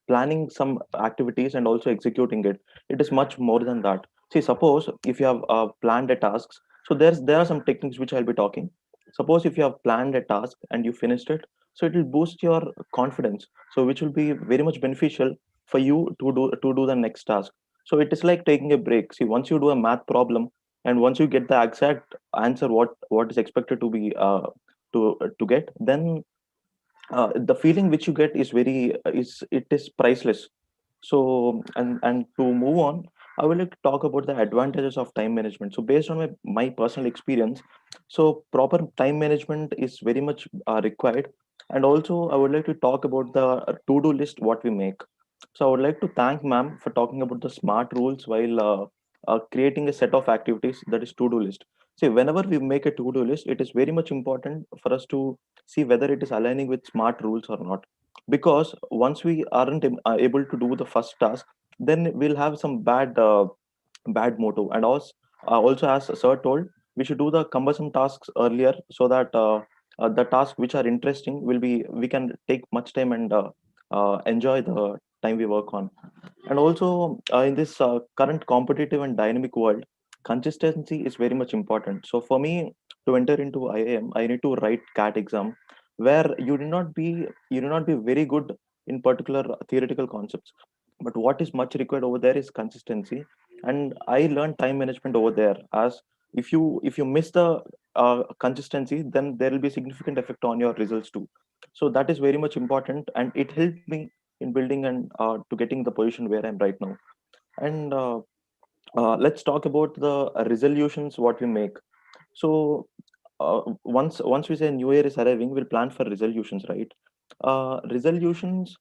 planning some activities and also executing it. It is much more than that. See, suppose if you have planned a task, so there are some techniques which I'll be talking. Suppose if you have planned a task and you finished it, so it will boost your confidence, so which will be very much beneficial for you to do the next task. So it is like taking a break. See, once you do a math problem and once you get the exact answer what is expected to be to get, then the feeling which you get is very is it is priceless. So and to move on, I would like to talk about the advantages of time management. So based on my personal experience, so proper time management is very much required. And also I would like to talk about the to-do list what we make. So I would like to thank ma'am for talking about the smart rules while creating a set of activities, that is to-do list. See, whenever we make a to-do list, it is very much important for us to see whether it is aligning with smart rules or not. Because once we aren't able to do the first task, then we'll have some bad motto. And also as sir told, we should do the cumbersome tasks earlier so that the tasks which are interesting will be we can take much time and enjoy the time we work on. And also in this current competitive and dynamic world, consistency is very much important. So for me to enter into IIM, I need to write CAT exam, where you do not be very good in particular theoretical concepts, but what is much required over there is consistency. And I learned time management over there, as if you miss the consistency, then there will be significant effect on your results too. So that is very much important, and it helped me in building and to getting the position where I'm right now. And let's talk about the resolutions what we make. So once we say new year is arriving, we'll plan for resolutions, right? Resolutions,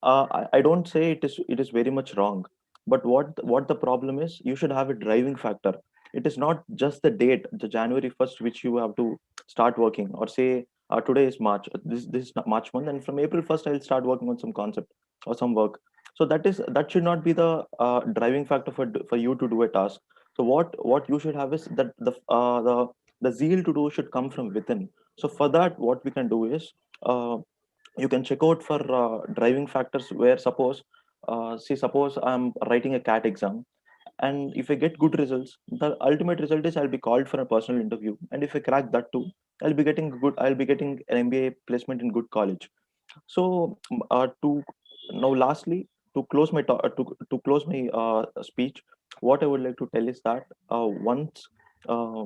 I don't say it is very much wrong, but what the problem is, you should have a driving factor. It is not just the date, the January 1st, which you have to start working, or say today is March, this is March month, and from April 1st I'll start working on some concept or some work. So that should not be the driving factor for you to do a task. So what you should have is that the zeal to do should come from within. So for that, what we can do is you can check out for driving factors, where suppose I'm writing a CAT exam, and if I get good results, the ultimate result is I'll be called for a personal interview, and if I crack that too, I'll be getting an MBA placement in good college. So to now lastly, to close my speech, what I would like to tell is that once uh,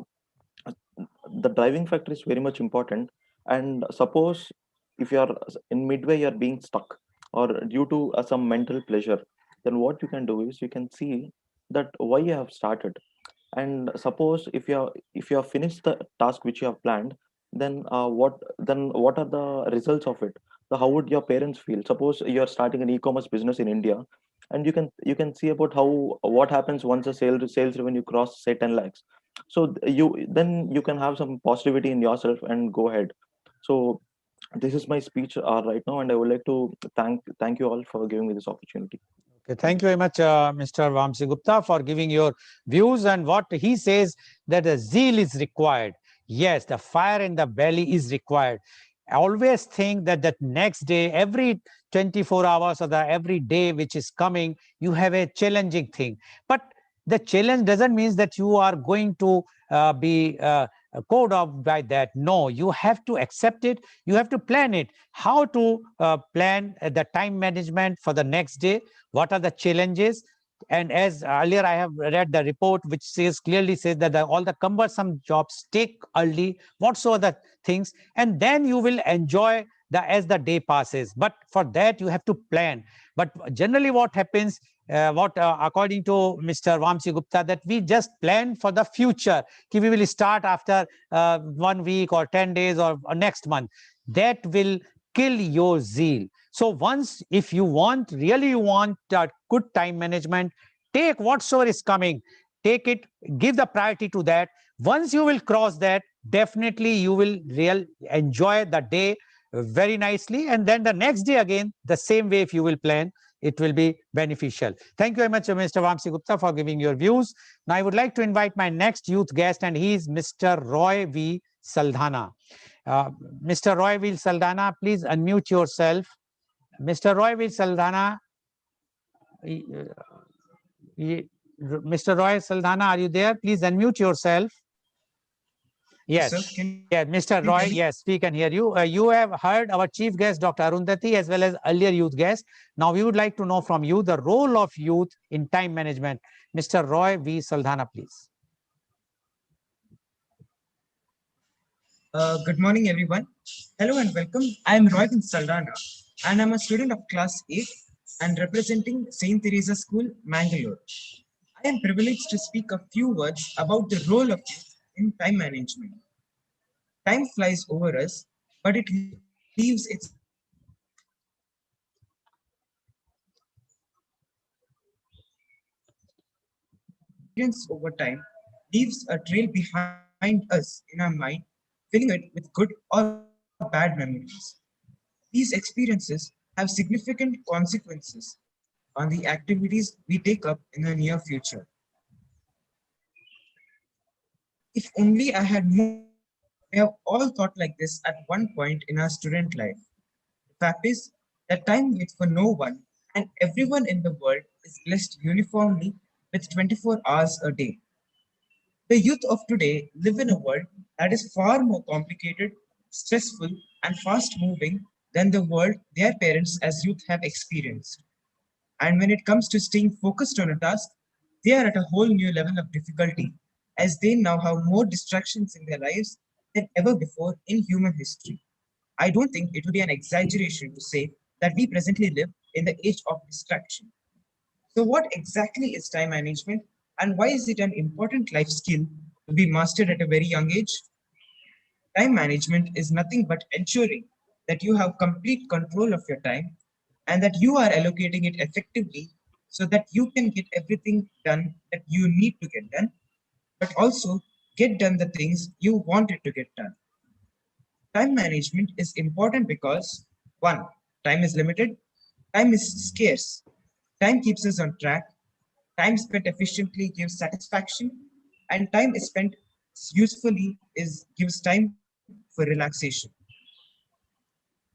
the driving factor is very much important. And suppose if you are in midway, you're being stuck, or due to some mental pleasure, then what you can do is you can see that why you have started. And suppose if you have finished the task which you have planned, then what are the results of it? So how would your parents feel? Suppose you're starting an e-commerce business in India, and you can see about how what happens once a sales revenue cross say 10 lakhs. So you can have some positivity in yourself and go ahead. So this is my speech right now, and I would like to thank you all for giving me this opportunity. Okay, thank you very much, Mr. Vamsi Gupta, for giving your views. And what he says, that the zeal is required. Yes, the fire in the belly is required. I always think that that next day, every 24 hours or the every day which is coming, you have a challenging thing. But the challenge doesn't mean that you are going to be code off by that. No, you have to accept it. You have to plan it. How to plan the time management for the next day? What are the challenges? And as earlier I have read the report which says clearly says that all the cumbersome jobs take early, whatsoever the things, and then you will enjoy the as the day passes. But for that you have to plan. But generally what happens, what according to Mr. Vamsi Gupta, that we just plan for the future. We will start after 1 week or 10 days or next month. That will kill your zeal. So once, if you want, really you want good time management, take whatsoever is coming, take it, give the priority to that. Once you will cross that, definitely you will enjoy the day very nicely. And then the next day again, the same way, if you will plan, it will be beneficial. Thank you very much, Mr. Vamsi Gupta, for giving your views. Now I would like to invite my next youth guest, and he is Mr. Roy V. Saldhana. Uh, Mr. Roy V. Saldana, please unmute yourself. Mr. Roy V. Saldana, Mr. Roy Saldana, are you there? Please unmute yourself. Yes, Sir, can yes, Mr. you Roy, hear me? yes, we can hear you. You have heard our chief guest, Dr. Arundhati, as well as earlier youth guest. Now we would like to know from you the role of youth in time management. Mr. Roy V. Saldana, please. Good morning, everyone. Hello and welcome. I am Roy Saldana, and I'm a student of Class 8 and representing St. Teresa School, Mangalore. I am privileged to speak a few words about the role of youth in time management. Time flies over us, but it leaves its imprint on our lives. Experience over time leaves a trail behind us in our mind, filling it with good or bad memories. These experiences have significant consequences on the activities we take up in the near future. If only I had more time. We have all thought like this at one point in our student life. The fact is that time waits for no one, and everyone in the world is blessed uniformly with 24 hours a day. The youth of today live in a world that is far more complicated, stressful, and fast moving than the world their parents as youth have experienced. And when it comes to staying focused on a task, they are at a whole new level of difficulty as they now have more distractions in their lives than ever before in human history. I don't think it would be an exaggeration to say that we presently live in the age of distraction. So, what exactly is time management and why is it an important life skill to be mastered at a very young age? Time management is nothing but ensuring that you have complete control of your time and that you are allocating it effectively so that you can get everything done that you need to get done, but also get done the things you wanted to get done. Time management is important because one, time is limited, time is scarce, time keeps us on track, time spent efficiently gives satisfaction, and time is spent usefully is gives time for relaxation.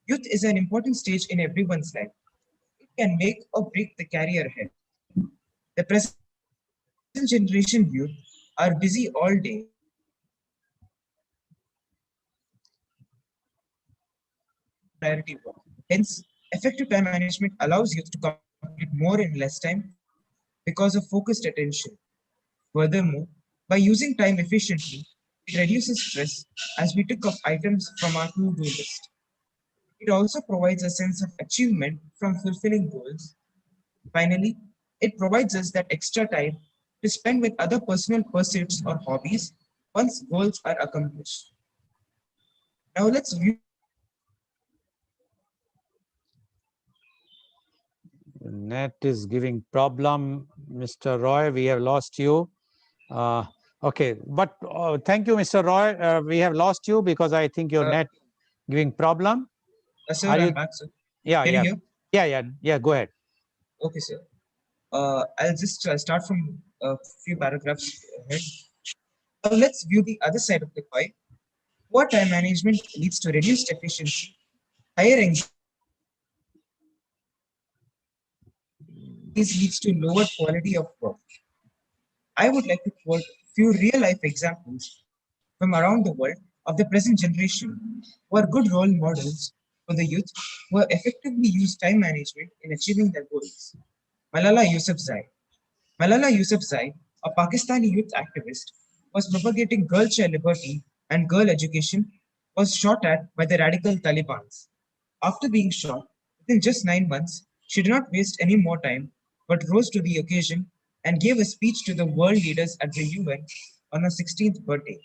Youth is an important stage in everyone's life. It can make or break the career ahead. The present generation youth are busy all day and their priority work. Hence, effective time management allows youth to complete more in less time because of focused attention. Furthermore, by using time efficiently, it reduces stress as we tick off items from our to-do list. It also provides a sense of achievement from fulfilling goals. Finally, it provides us that extra time to spend with other personal pursuits or hobbies once goals are accomplished. Now let's view the importance of time management in our daily life. Net is giving problem. Mr. Roy, we have lost you. Okay, but thank you, Mr. Roy. We have lost you because I think your Uh, net giving problem. Sir, Are I'm you? back, sir. Yeah, Can you yeah, hear? yeah. Go ahead. Okay, sir. I'll just start from a few paragraphs ahead. Let's view the other side of the coin. Poor time management leads to reduced efficiency, higher anxiety, this leads to lower quality of work. I would like to quote a few real life examples from around the world of the present generation who are good role models for the youth who have effectively used time management in achieving their goals. Malala Yousafzai. Malala Yousafzai, a Pakistani youth activist, was propagating girl child liberty and girl education, was shot at by the radical Talibans. After being shot, within just 9 months, she did not waste any more time, but rose to the occasion and gave a speech to the world leaders at the UN on her 16th birthday.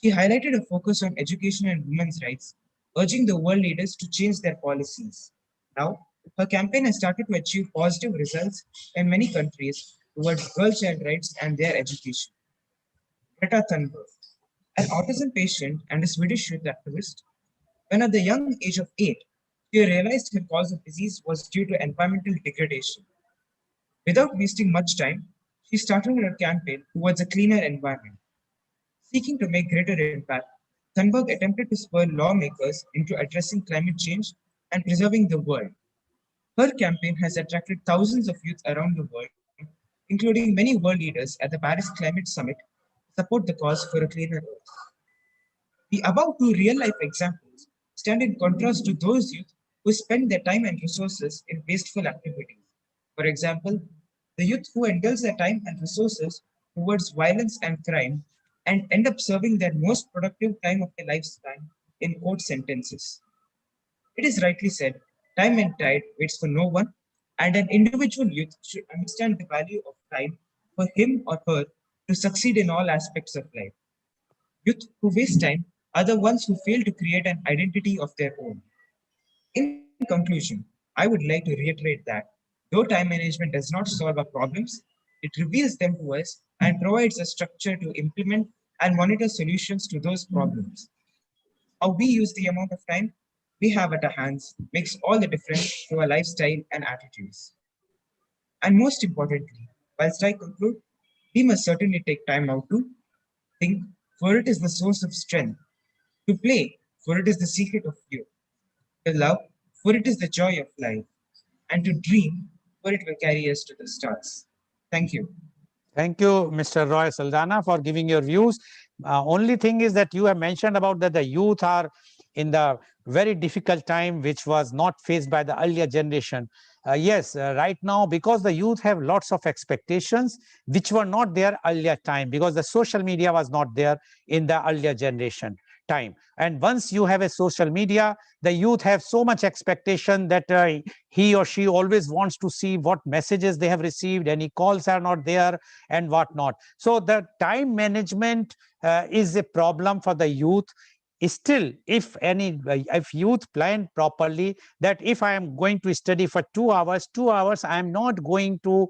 She highlighted a focus on education and women's rights, urging the world leaders to change their policies. Now, her campaign has started to achieve positive results in many countries towards girl child rights and their education. Greta Thunberg, an autism patient and a Swedish youth activist, when at the young age of 8, she realized her cause of disease was due to environmental degradation. Without wasting much time, she started her campaign towards a cleaner environment. Seeking to make greater impact, Thunberg attempted to spur lawmakers into addressing climate change and preserving the world. Her campaign has attracted thousands of youth around the world, including many world leaders at the Paris Climate Summit, to support the cause for a cleaner Earth. The above two real life examples stand in contrast to those youth who spend their time and resources in wasteful activities. For example, the youth who indulge their time and resources towards violence and crime and end up serving their most productive time of their lifespan in court sentences. It is rightly said, time and tide waits for no one, and an individual youth should understand the value of time for him or her to succeed in all aspects of life. Youth who waste time are the ones who fail to create an identity of their own. In conclusion, I would like to reiterate that though time management does not solve our problems, it reveals them to us and provides a structure to implement and monitor solutions to those problems. How we use the amount of time we have at our hands makes all the difference to our lifestyle and attitudes. And most importantly, whilst I conclude, we must certainly take time out to think, for it is the source of strength, to play, for it is the secret of youth, to love, for it is the joy of life, and to dream, for it will carry us to the stars. Thank you. Thank you, Mr. Roy Saldana, for giving your views. Only thing is that you have mentioned about that the youth are in the very difficult time, which was not faced by the earlier generation. Yes, right now, because the youth have lots of expectations, which were not there earlier time, because the social media was not there in the earlier generation time. And once you have a social media, the youth have so much expectation that he or she always wants to see what messages they have received, any calls are not there, and whatnot. So the time management is a problem for the youth. Still, if youth plan properly, that if I am going to study for 2 hours, I am not going to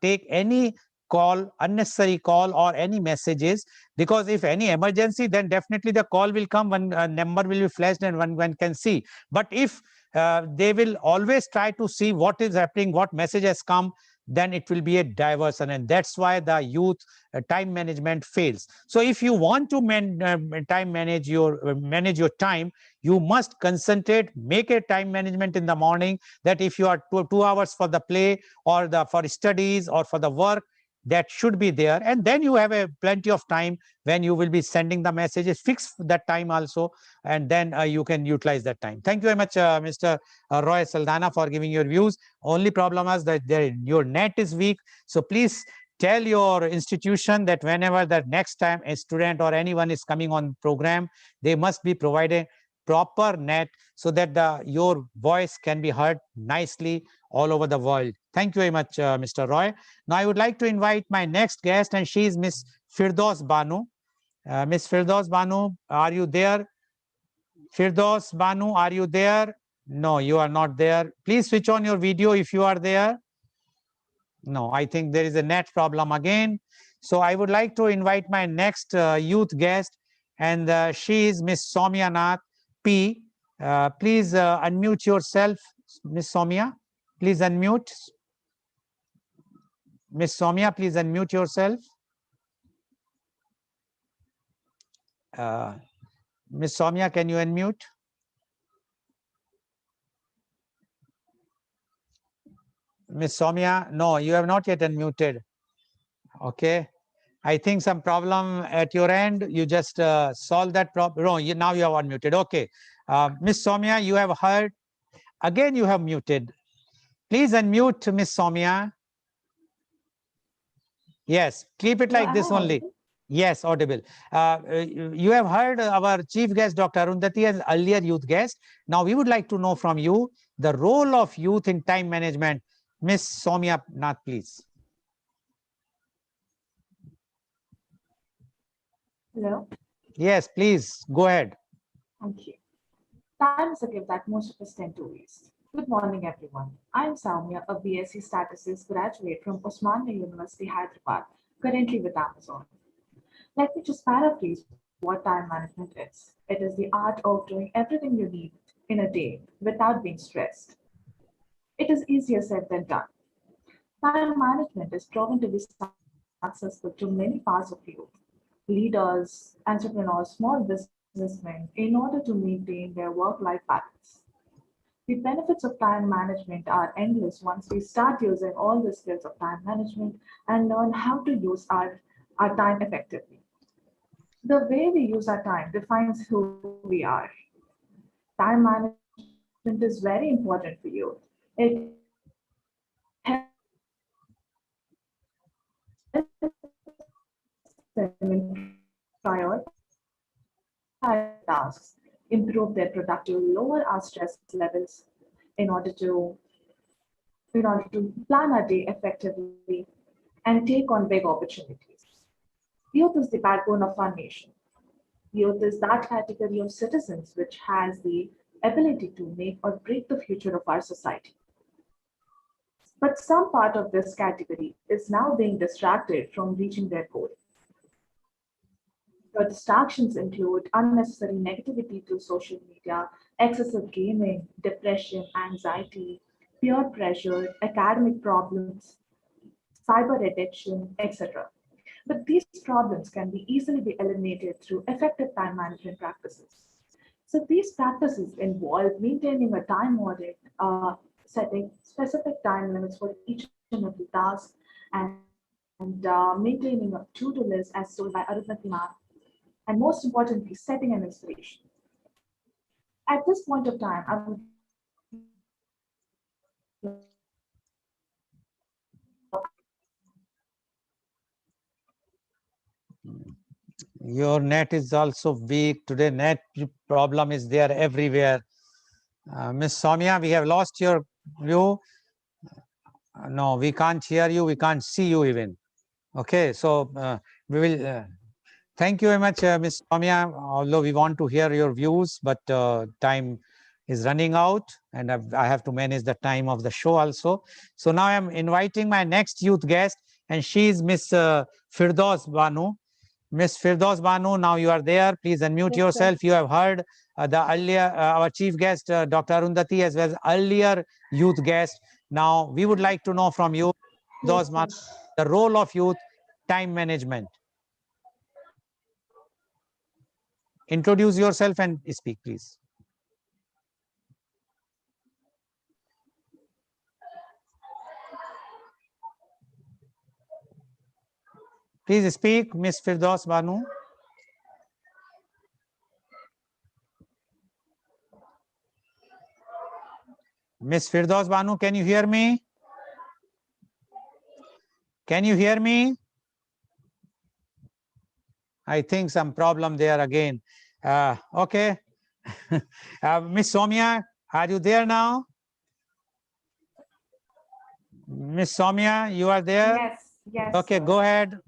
take any call, unnecessary call, or any messages, because if any emergency, then definitely the call will come, one number will be flashed and one can see. But if they will always try to see what is happening, what message has come, then it will be a diversion, and that's why the youth time management fails. So if you want to manage your time, you must concentrate, make a time management in the morning, that if you are 2 hours for the play or the for studies or for the work, that should be there, and then you have a plenty of time when you will be sending the messages. Fix that time also, and then you can utilize that time. Thank you very much, Mr. Roy Saldana, for giving your views. Only problem is that your net is weak, so please tell your institution that whenever the next time a student or anyone is coming on program, they must be provided proper net, so that your voice can be heard nicely all over the world. Thank you very much, Mr. Roy. Now I would like to invite my next guest, and she is Miss Firdaus Banu. Miss Firdaus Banu, are you there? Firdaus Banu, are you there? No, you are not there. Please switch on your video if you are there. No, I think there is a net problem again. So I would like to invite my next youth guest, and she is Miss Soumya Nath P. Please unmute yourself, Miss Soumya. Please unmute. Miss Soumya, please unmute yourself. Miss Soumya, can you unmute? Miss Soumya, no, you have not yet unmuted. Okay. I think some problem at your end. You just solve that problem. No, now you have unmuted. Okay. Miss Soumya, you have heard. Again, you have muted. Please unmute Miss Soumya. Yes, keep it like this only. Yes, audible. You have heard our chief guest, Dr. Arundhati, as earlier youth guest. Now, we would like to know from you the role of youth in time management. Miss Soumya Nath, please. Hello. Yes, please go ahead. Thank you. Time is a gift that most of us tend to waste. Good morning, everyone. I am Soumya, a BSc Statistics graduate from Osmania University, Hyderabad, currently with Amazon. Let me just paraphrase what time management is. It is the art of doing everything you need in a day without being stressed. It is easier said than done. Time management is proven to be successful to many parts of youth, leaders, entrepreneurs, small businessmen, in order to maintain their work-life balance. The benefits of time management are endless once we start using all the skills of time management and learn how to use our time effectively. The way we use our time defines who we are. Time management is very important for you. It helps them in prioritize tasks, improve their productivity, lower our stress levels in order to plan our day effectively and take on big opportunities. Youth is the backbone of our nation. Youth is that category of citizens which has the ability to make or break the future of our society. But some part of this category is now being distracted from reaching their goal. The distractions include unnecessary negativity through social media, excessive gaming, depression, anxiety, peer pressure, academic problems, cyber addiction, etc. But these problems can be easily be eliminated through effective time management practices. So these practices involve maintaining a time audit, setting specific time limits for each and every task, and maintaining a to-do list as told by Arundhati ma'am, and most importantly, setting an inspiration. At this point of time, I would like to Your net is also weak today. Net problem is there everywhere. Miss Soumya, we have lost your view. No, we can't hear you. We can't see you even. Okay, so we will. Thank you very much, Miss Soumya. Although we want to hear your views, but time is running out, and I have to manage the time of the show also. So now I'm inviting my next youth guest, and she is Miss Firdaus Banu. Miss Firdaus Banu, now you are there. Please unmute Yes, yourself. sir. You have heard the earlier our chief guest, Dr. Arundhati, as well as earlier youth guest. Now we would like to know from you, Yes, Firdaus sir. Banu, the role of youth time management. Introduce yourself and speak, please. Please speak, Miss Firdaus Banu. Miss Firdaus Banu, can you hear me? Can you hear me? I think some problem there again. Okay. Miss Soumya, are you there now? Miss Soumya, you are there? Yes, yes. Okay, Sir. go ahead.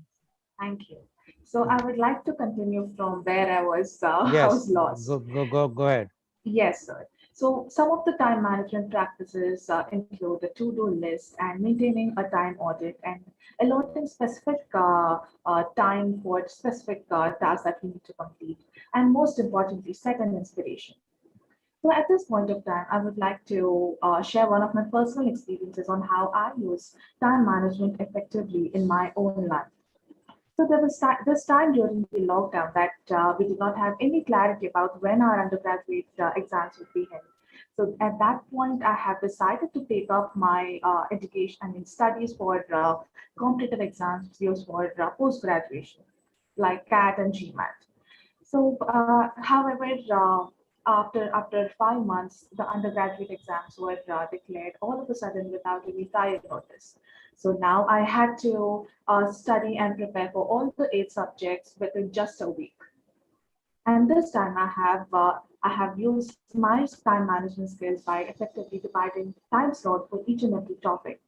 Thank you. So I would like to continue from where I was Yes, lost. go ahead. Yes, sir. So some of the time management practices include the to-do list and maintaining a time audit and allotting specific time for specific tasks that we need to complete. And most importantly, set an inspiration. So at this point of time, I would like to share one of my personal experiences on how I use time management effectively in my own life. So there was this time during the lockdown that we did not have any clarity about when our undergraduate exams would be held. So at that point, I have decided to take up my education, I mean studies for competitive exams used for post-graduation, like CAT and GMAT. So, however, after 5 months, the undergraduate exams were declared all of a sudden without any prior notice. So now I had to study and prepare for all the 8 subjects within just a week. And this time I have used my time management skills by effectively dividing time slot for each and every topic.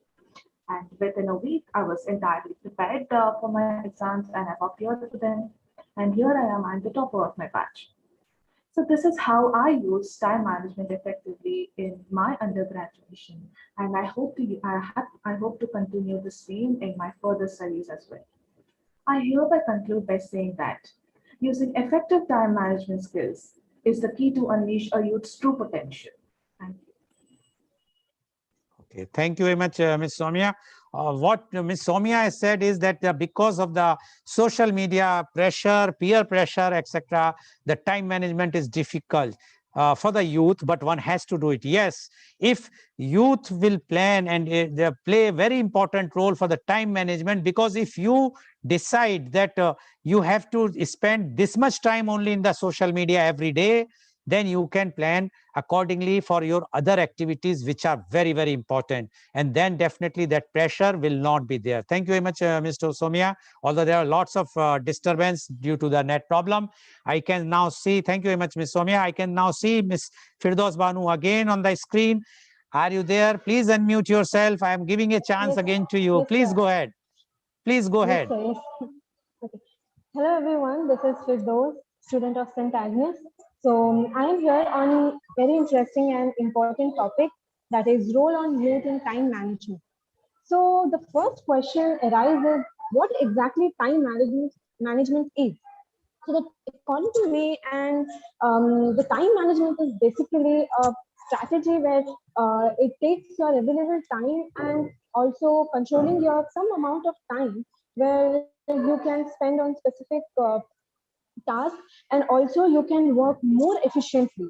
And within a week, I was entirely prepared for my exams and I've appeared for them. And here I am, I'm the topper of my batch. So this is how I use time management effectively in my undergraduation, and I hope to continue the same in my further studies as well. I hereby conclude by saying that using effective time management skills is the key to unleash a youth's true potential. Thank you. Okay, thank you very much, Ms. Soumya. What Ms. Soumya has said is that because of the social media pressure, peer pressure, etc., the time management is difficult for the youth, but one has to do it. Yes, if youth will plan and they play a very important role for the time management, because if you decide that you have to spend this much time only in the social media every day, then you can plan accordingly for your other activities, which are very, very important. And then definitely that pressure will not be there. Thank you very much, Mr. Somia. Although there are lots of disturbance due to the net problem, I can now see, thank you very much, Ms. Somia. I can now see Ms. Firdaus Banu again on the screen. Are you there? Please unmute yourself. I am giving a chance Yes, again to you. yes, Please sir. go ahead. Please go Yes, ahead. sir. Yes. Okay. Hello, everyone. This is Firdaus, student of St. Agnes. So I am here on very interesting and important topic, that is role on youth in time management. So the first question arises: what exactly time management is? So that according to me, and the time management is basically a strategy where it takes your available time and also controlling your some amount of time where you can spend on specific tasks, and also you can work more efficiently.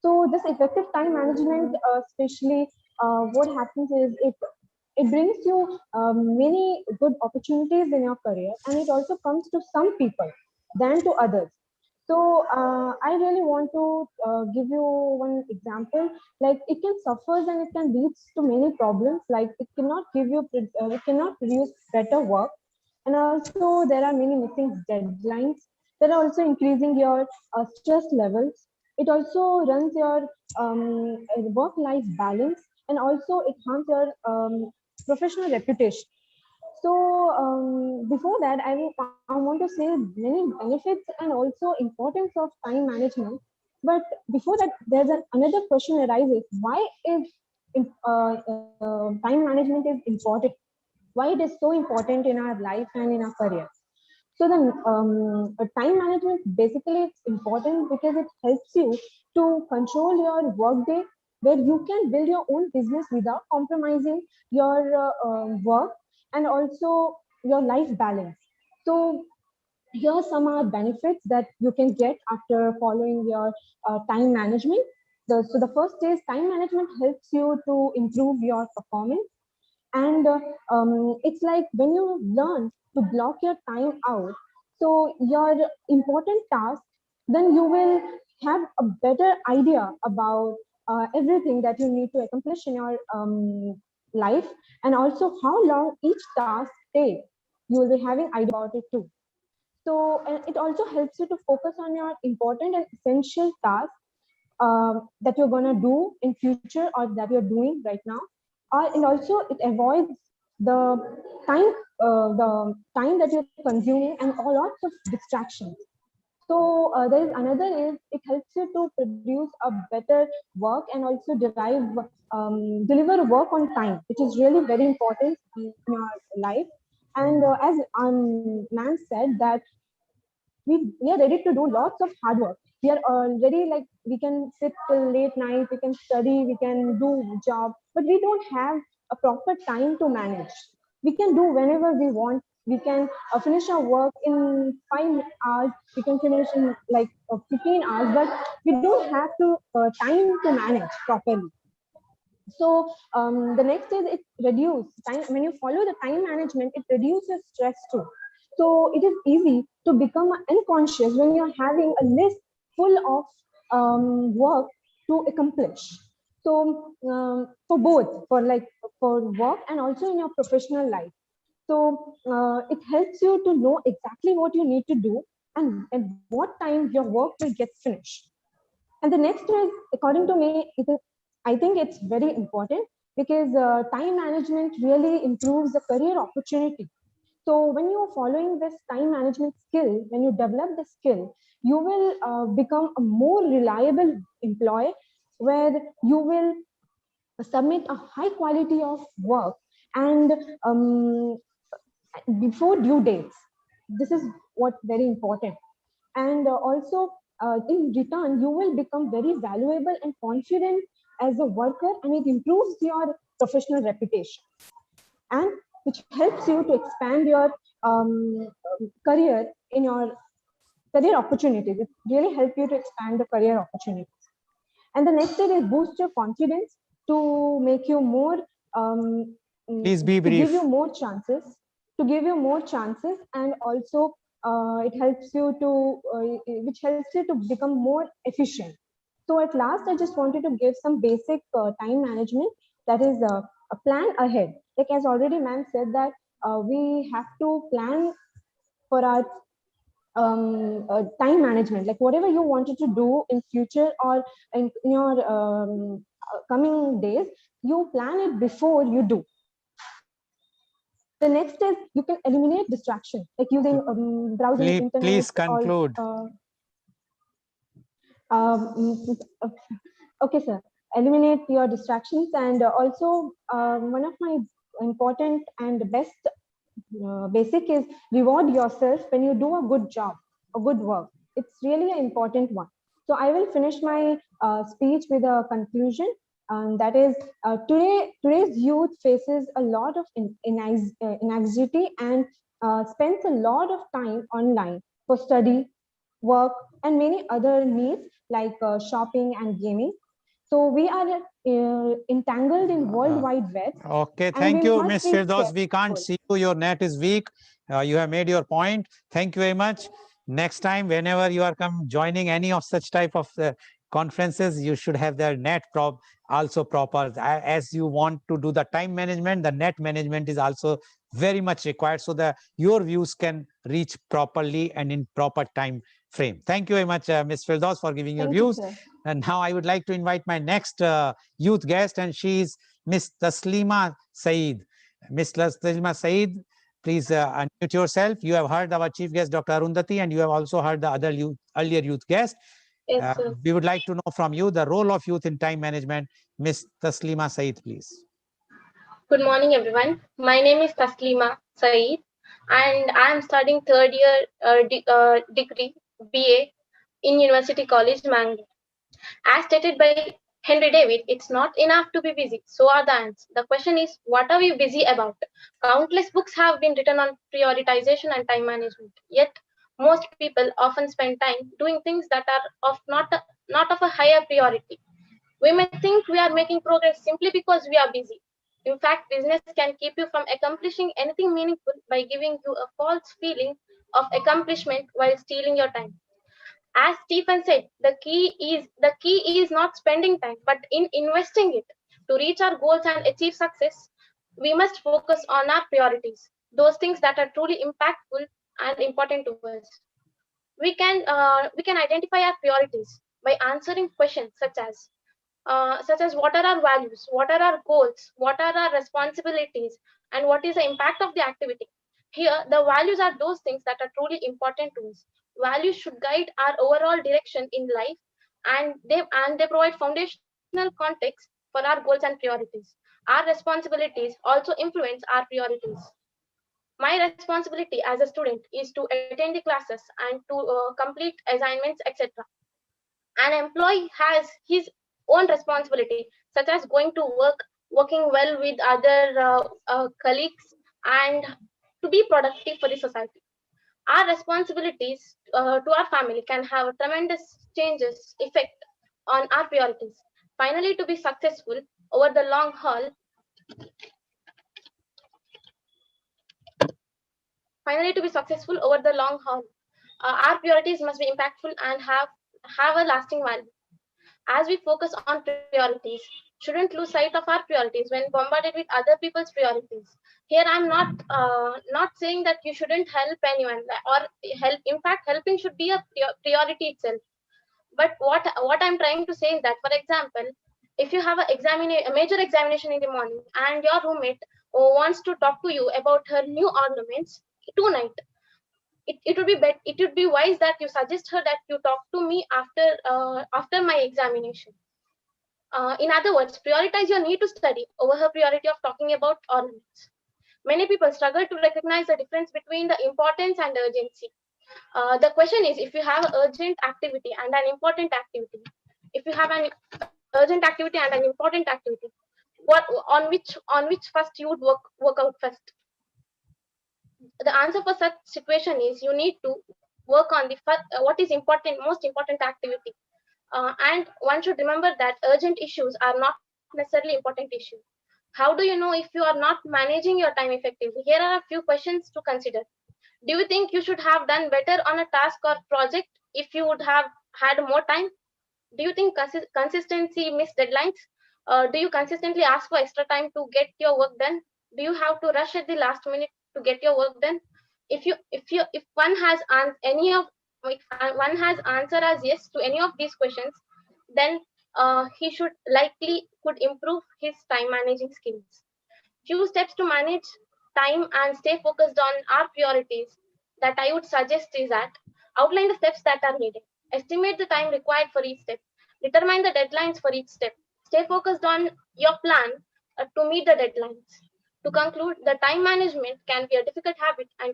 So this effective time management, especially what happens is it brings you many good opportunities in your career, and it also comes to some people than to others. So I really want to give you one example. Like it can suffer and it can lead to many problems. Like it cannot produce better work, and also there are many missing deadlines. There are also increasing your stress levels. It also runs your work-life balance, and also it harms your professional reputation. So before that, I want to say many benefits and also importance of time management. But before that, another question arises: why is time management is important? Why it is so important in our life and in our career? So the time management basically it's important because it helps you to control your workday, where you can build your own business without compromising your work and also your life balance. So here are some benefits that you can get after following your time management. So the first is time management helps you to improve your performance, and it's like when you learn to block your time out, so your important task, then you will have a better idea about everything that you need to accomplish in your life, and also how long each task takes. You will be having idea about it too. So it also helps you to focus on your important and essential tasks that you're going to do in future or that you're doing right now. And also it avoids the time the time that you're consuming and a lots of distractions. So there is another is it helps you to produce a better work and also deliver work on time, which is really very important in our life. And as man said that we are ready to do lots of hard work. We are already like we can sit till late night, we can study, we can do job, but we don't have a proper time to manage. We can do whenever we want. We can finish our work in 5 hours. We can finish in like 15 hours, but we don't have to time to manage properly. So the next is it reduce time. When you follow the time management, it reduces stress too. So it is easy to become unconscious when you're having a list full of work to accomplish. So for both, for work and also in your professional life. So it helps you to know exactly what you need to do and at what time your work will get finished. And the next is, according to me, I think it's very important because time management really improves the career opportunity. So when you're following this time management skill, when you develop the skill, you will become a more reliable employee where you will submit a high quality of work and before due dates. This is what very important. And also in return you will become very valuable and confident as a worker, and it improves your professional reputation, and which helps you to expand your career in your career opportunities. It really helps you to expand the career opportunities. And the next thing is boost your confidence to make you more Please be to give brief. you more chances, and also it helps you to which helps you to become more efficient. So at last I just wanted to give some basic time management, that is a plan ahead. Like as already man said that we have to plan for our time management, like whatever you wanted to do in future or in your coming days, you plan it before you do. And the next is you can eliminate distraction, like using browsing internet Please or conclude. um, okay sir, eliminate your distractions. And also one of my important and best basic is reward yourself when you do a good job, a good work. It's really an important one. So I will finish my speech with a conclusion, that is today's youth faces a lot of inanxiety and spends a lot of time online for study, work, and many other needs like shopping and gaming. So we are entangled in World Wide Web, Okay, and we thank you, must Ms. be Firdaus. We can't careful. see you. Your net is weak. You have made your point. Thank you very much. Next time, whenever you are joining any of such type of conferences, you should have their net also proper. As you want to do the time management, the net management is also very much required so that your views can reach properly and in proper time frame. Thank you very much, Ms. Firdaus, for giving your Thank you, views. sir. And now I would like to invite my next youth guest, and she is Miss Taslima Saeed. Miss Taslima Saeed, please unmute yourself. You have heard our chief guest, Dr. Arundhati, and you have also heard the other earlier youth guest. Yes, sir. We would like to know from you the role of youth in time management. Miss Taslima Saeed, please. Good morning, everyone. My name is Taslima Saeed, and I am studying third year degree BA in University College, Mangalore. As stated by Henry David, it's not enough to be busy. So are the ants. The question is, what are we busy about? Countless books have been written on prioritization and time management. Yet, most people often spend time doing things that are of not of a higher priority. We may think we are making progress simply because we are busy. In fact, business can keep you from accomplishing anything meaningful by giving you a false feeling of accomplishment while stealing your time. As Stephen said, the key is not spending time, but in investing it. To reach our goals and achieve success, we must focus on our priorities, those things that are truly impactful and important to us. We can identify our priorities by answering questions such as what are our values, what are our goals, what are our responsibilities, and what is the impact of the activity. Here, the values are those things that are truly important to us. Values should guide our overall direction in life, and they provide foundational context for our goals and priorities. Our responsibilities also influence our priorities. My responsibility as a student is to attend the classes and to complete assignments, etc. An employee has his own responsibility, such as going to work, working well with other colleagues, and to be productive for the society. Our responsibilities to our family can have a tremendous changes effect on our priorities. Finally, to be successful over the long haul, our priorities must be impactful and have a lasting value. As we focus on priorities, shouldn't lose sight of our priorities when bombarded with other people's priorities. Here, I'm not saying that you shouldn't help anyone or help. In fact, helping should be a priority itself. But what I'm trying to say is that, for example, if you have a major examination in the morning and your roommate wants to talk to you about her new ornaments tonight, it would be wise that you suggest her that you talk to me after my examination. In other words, prioritize your need to study over her priority of talking about ornaments. Many people struggle to recognize the difference between the importance and urgency. The question is, if you have an urgent activity and an important activity, if you have an urgent activity and an important activity, what on which first you would work out first? The answer for such situation is you need to work on the what is most important activity. And one should remember that urgent issues are not necessarily important issues. How do you know if you are not managing your time effectively? Here are a few questions to consider. Do you think you should have done better on a task or project if you would have had more time? Do you think consistency miss deadlines? Do you consistently ask for extra time to get your work done? Do you have to rush at the last minute to get your work done? If one has any of if one has answer as yes to any of these questions, then he should likely could improve his time managing skills. Few steps to manage time and stay focused on our priorities that I would suggest is that outline the steps that are needed, estimate the time required for each step, determine the deadlines for each step, stay focused on your plan to meet the deadlines. To conclude, the time management can be a difficult habit and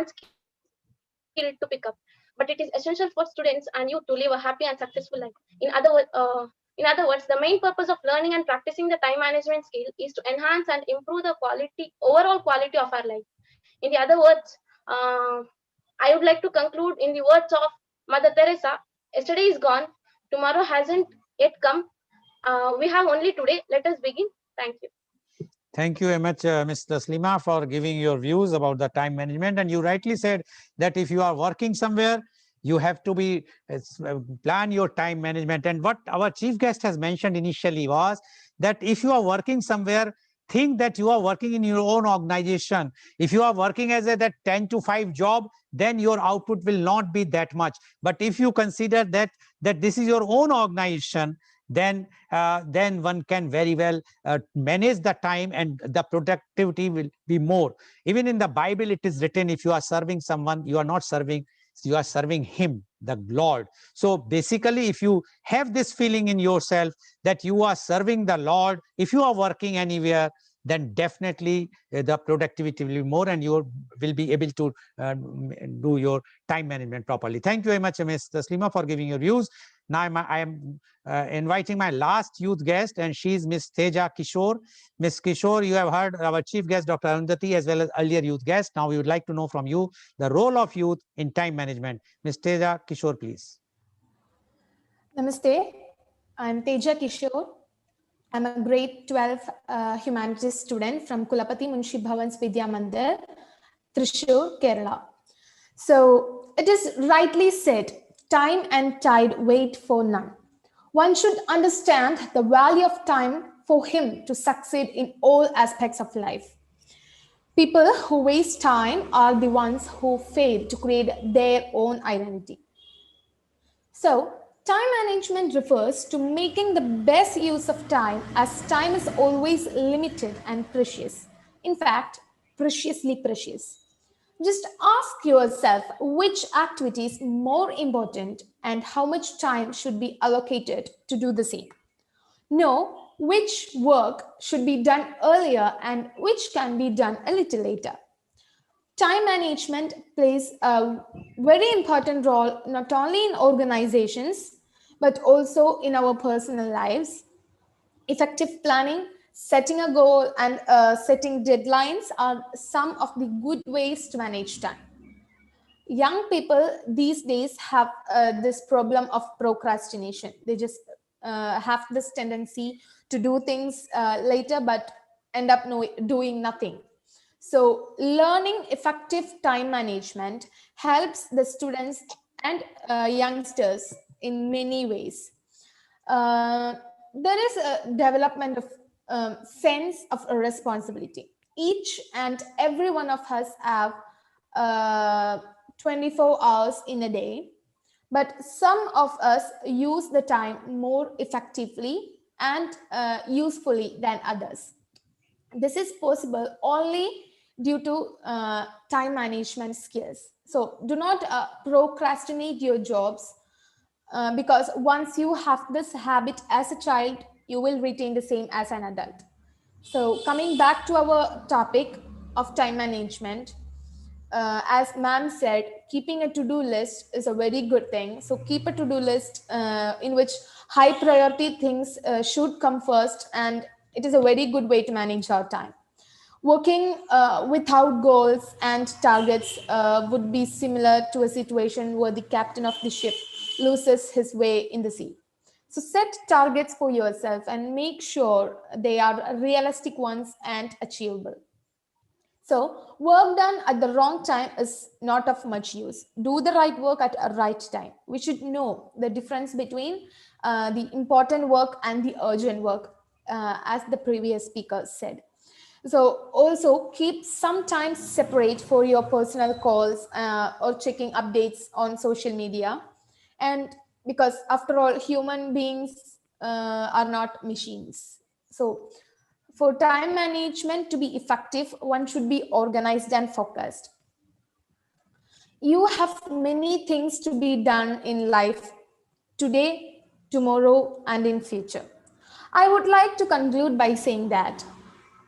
skill to pick up, but it is essential for students and youth to live a happy and successful life. In other words, the main purpose of learning and practicing the time management skill is to enhance and improve the overall quality of our life. In the other words, I would like to conclude in the words of Mother Teresa: yesterday is gone, tomorrow hasn't yet come. We have only today. Let us begin. Thank you. Thank you very much, Ms. Taslima, for giving your views about the time management. And you rightly said that if you are working somewhere, you have to be plan your time management. And what our chief guest has mentioned initially was that if you are working somewhere, think that you are working in your own organization. If you are working as that 10 to 5 job, then your output will not be that much. But if you consider that this is your own organization, then one can very well manage the time and the productivity will be more. Even in the Bible, it is written, if you are serving someone, you are not serving, you are serving him, the Lord. So basically, if you have this feeling in yourself that you are serving the Lord, if you are working anywhere, then definitely the productivity will be more and you will be able to do your time management properly. Thank you very much, Ms. Taslima, for giving your views. Now I am inviting my last youth guest, and she is Ms. Teja Kishore. Ms. Kishore, you have heard our chief guest, Dr. Arundhati, as well as earlier youth guest. Now we would like to know from you the role of youth in time management. Ms. Teja Kishore, please. Namaste. I'm Teja Kishore. I'm a grade 12 humanities student from Kulapati Munshi Bhavan's Vidya Mandir, Thrissur, Kerala. So it is rightly said, time and tide wait for none. One should understand the value of time for him to succeed in all aspects of life. People who waste time are the ones who fail to create their own identity. So, time management refers to making the best use of time, as time is always limited and precious. In fact, preciously precious. Just ask yourself which activity is more important and how much time should be allocated to do the same. Know which work should be done earlier and which can be done a little later. Time management plays a very important role not only in organizations but also in our personal lives. Effective planning, setting a goal, and setting deadlines are some of the good ways to manage time. Young people these days have this problem of procrastination. They just have this tendency to do things later but end up doing nothing. So learning effective time management helps the students and youngsters in many ways. uh, there is a development of sense of a responsibility. Each and every one of us have uh, 24 hours in a day, but some of us use the time more effectively and usefully than others. This is possible only due to time management skills. So do not procrastinate your jobs, because once you have this habit as a child, you will retain the same as an adult. So coming back to our topic of time management, as ma'am said, keeping a to-do list is a very good thing. So keep a to-do list in which high priority things should come first, and it is a very good way to manage our time. Working without goals and targets would be similar to a situation where the captain of the ship loses his way in the sea. So set targets for yourself and make sure they are realistic ones and achievable. So work done at the wrong time is not of much use. Do the right work at a right time. We should know the difference between the important work and the urgent work, as the previous speaker said. So also keep some time separate for your personal calls or checking updates on social media. And because after all, human beings are not machines. So for time management to be effective, one should be organized and focused. You have many things to be done in life today, tomorrow, and in future. I would like to conclude by saying that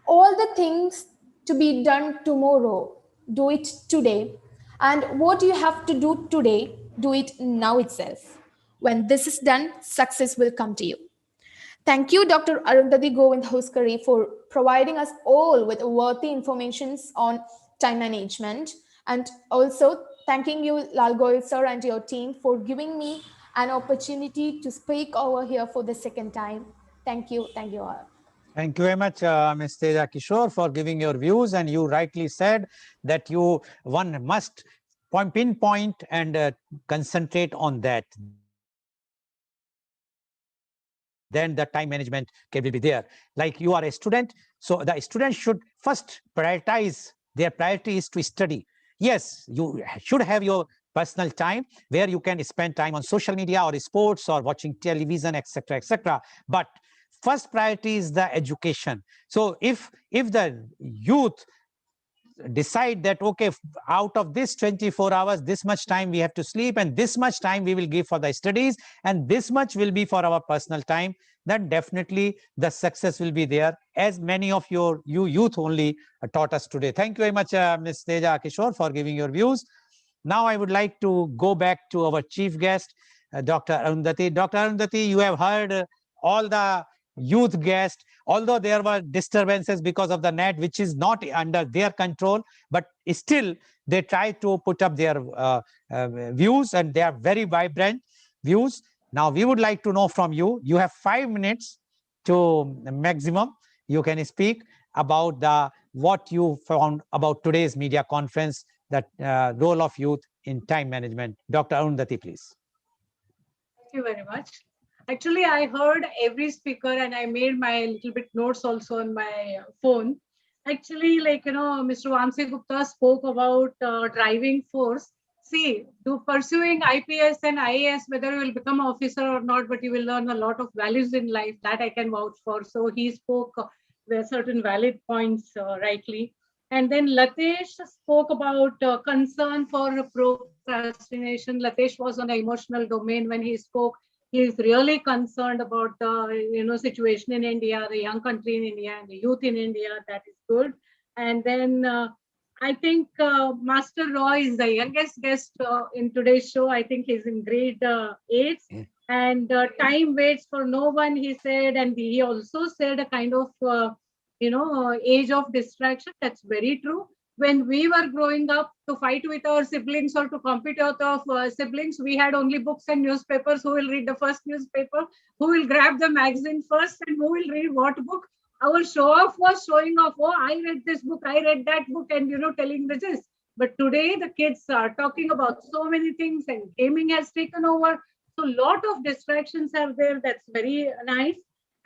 all the things to be done tomorrow, do it today. And what you have to do today, do it now itself. When this is done, success will come to you. Thank you, Dr. Arundhati Govind, for providing us all with worthy information on time management. And also thanking you, Lal Goel sir, and your team for giving me an opportunity to speak over here for the second time. Thank you. Thank you all. Thank you very much, Ms. Teja Kishore, for giving your views. And you rightly said that one must pinpoint and concentrate on that. Then the time management will be there. Like you are a student, so the student should first prioritize. Their priority is to study. Yes, you should have your personal time where you can spend time on social media or sports or watching television, etc., etc. But first priority is the education. So if the youth decide that, okay, out of this 24 hours, this much time we have to sleep and this much time we will give for the studies and this much will be for our personal time, then definitely the success will be there, as many of you youth only taught us today. Thank you very much, Ms. Teja Kishore, for giving your views. Now I would like to go back to our chief guest, Dr. Arundhati. Dr. Arundhati, you have heard all the youth guests, although there were disturbances because of the net, which is not under their control, but still they try to put up their views, and they are very vibrant views. Now we would like to know from you. You have 5 minutes to maximum. You can speak about what you found about today's media conference, that role of youth in time management. Dr. Arundhati, please. Thank you very much. Actually, I heard every speaker and I made my little bit notes also on my phone. Actually, like, Mr. Vamsi Gupta spoke about driving force. See, pursuing IPS and IAS, whether you will become an officer or not, but you will learn a lot of values in life, that I can vouch for. So he spoke certain valid points rightly. And then Latesh spoke about concern for procrastination. Latesh was on the emotional domain when he spoke. He is really concerned about the situation in India, the young country in India, and the youth in India. That is good. And then I think Master Roy is the youngest guest in today's show. I think he's in grade 8. Yeah. And time waits for no one, he said. And he also said a kind of age of distraction. That's very true. When we were growing up, to fight with our siblings or to compete with our siblings, we had only books and newspapers. Who will read the first newspaper? Who will grab the magazine first? And who will read what book? Our show off was showing off. Oh, I read this book, I read that book, and telling the gist. But today the kids are talking about so many things, and gaming has taken over. So lot of distractions are there. That's very nice.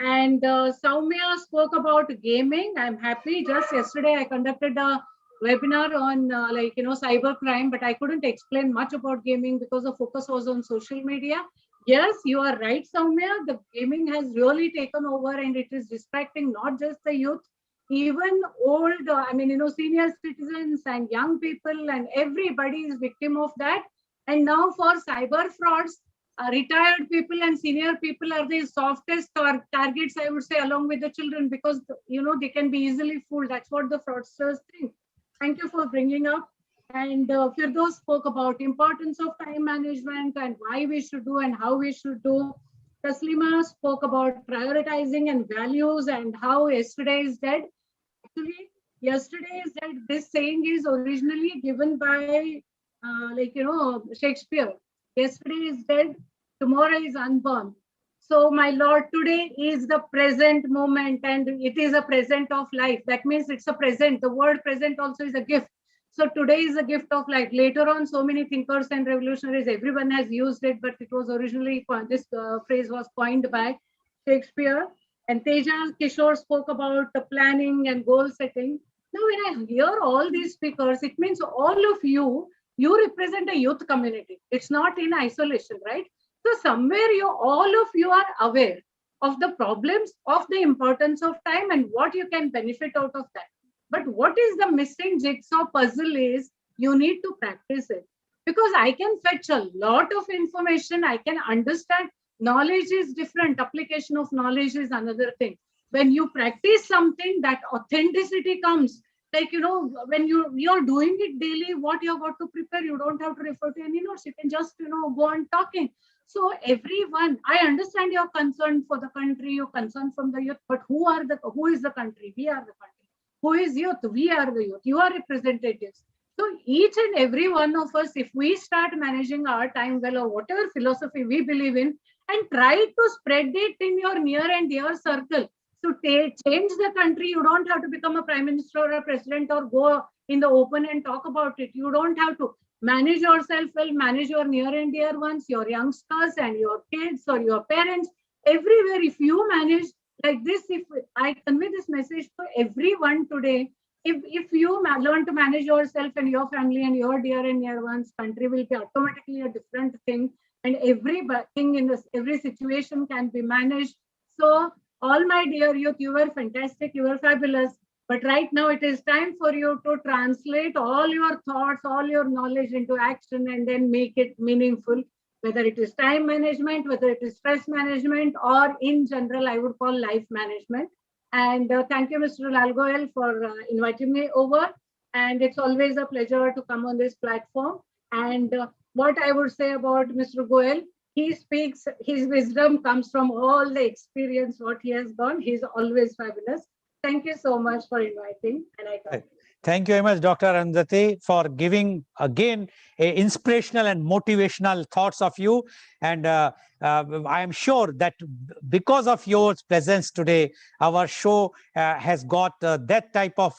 And Soumya spoke about gaming. I'm happy. Just yesterday, I conducted a webinar on cyber crime, but I couldn't explain much about gaming because the focus was on social media. Yes, you are right, Soumya. The gaming has really taken over, and it is distracting not just the youth, even old, senior citizens and young people, and everybody is victim of that. And now for cyber frauds, retired people and senior people are the softest targets, I would say, along with the children, because they can be easily fooled. That's what the fraudsters think. Thank you for bringing up. And Firdaus spoke about importance of time management and why we should do and how we should do. Taslima spoke about prioritizing and values and how yesterday is dead. Actually, yesterday is dead. This saying is originally given by Shakespeare. Yesterday is dead, tomorrow is unborn. So, my Lord, today is the present moment, and it is a present of life. That means it's a present. The word present also is a gift. So, today is a gift of life. Later on, so many thinkers and revolutionaries, everyone has used it, but it was originally, this phrase was coined by Shakespeare. And Teja Kishore spoke about the planning and goal setting. Now, when I hear all these speakers, it means all of you represent a youth community. It's not in isolation, right? So somewhere all of you are aware of the problems, of the importance of time, and what you can benefit out of that. But what is the missing jigsaw puzzle is you need to practice it. Because I can fetch a lot of information, I can understand. Knowledge is different. Application of knowledge is another thing. When you practice something, that authenticity comes. Like, when you're doing it daily, what you've got to prepare, you don't have to refer to any notes. You can just, go on talking. So everyone, I understand you're concerned for the country, you're concerned from the youth, but who is the country? We are the country. Who is youth? We are the youth. You are representatives. So each and every one of us, if we start managing our time well, or whatever philosophy we believe in, and try to spread it in your near and dear circle, to change the country, you don't have to become a prime minister or a president or go in the open and talk about it. You don't have to. Manage yourself well, manage your near and dear ones, your youngsters and your kids or your parents. Everywhere, if you manage like this, if I convey this message to everyone today, if you learn to manage yourself and your family and your dear and near ones, country will be automatically a different thing. And everything in every situation can be managed. So, all my dear youth, you were fantastic, you were fabulous. But right now it is time for you to translate all your thoughts, all your knowledge into action, and then make it meaningful, whether it is time management, whether it is stress management, or in general, I would call life management. And thank you, Mr. Lal Goel, for inviting me over. And it's always a pleasure to come on this platform. And what I would say about Mr. Goel, he speaks, his wisdom comes from all the experience, what he has done. He's always fabulous. Thank you so much for inviting. And I come. Thank you very much, Dr. Arundhati, for giving again inspirational and motivational thoughts of you. And I am sure that because of your presence today, our show has got that type of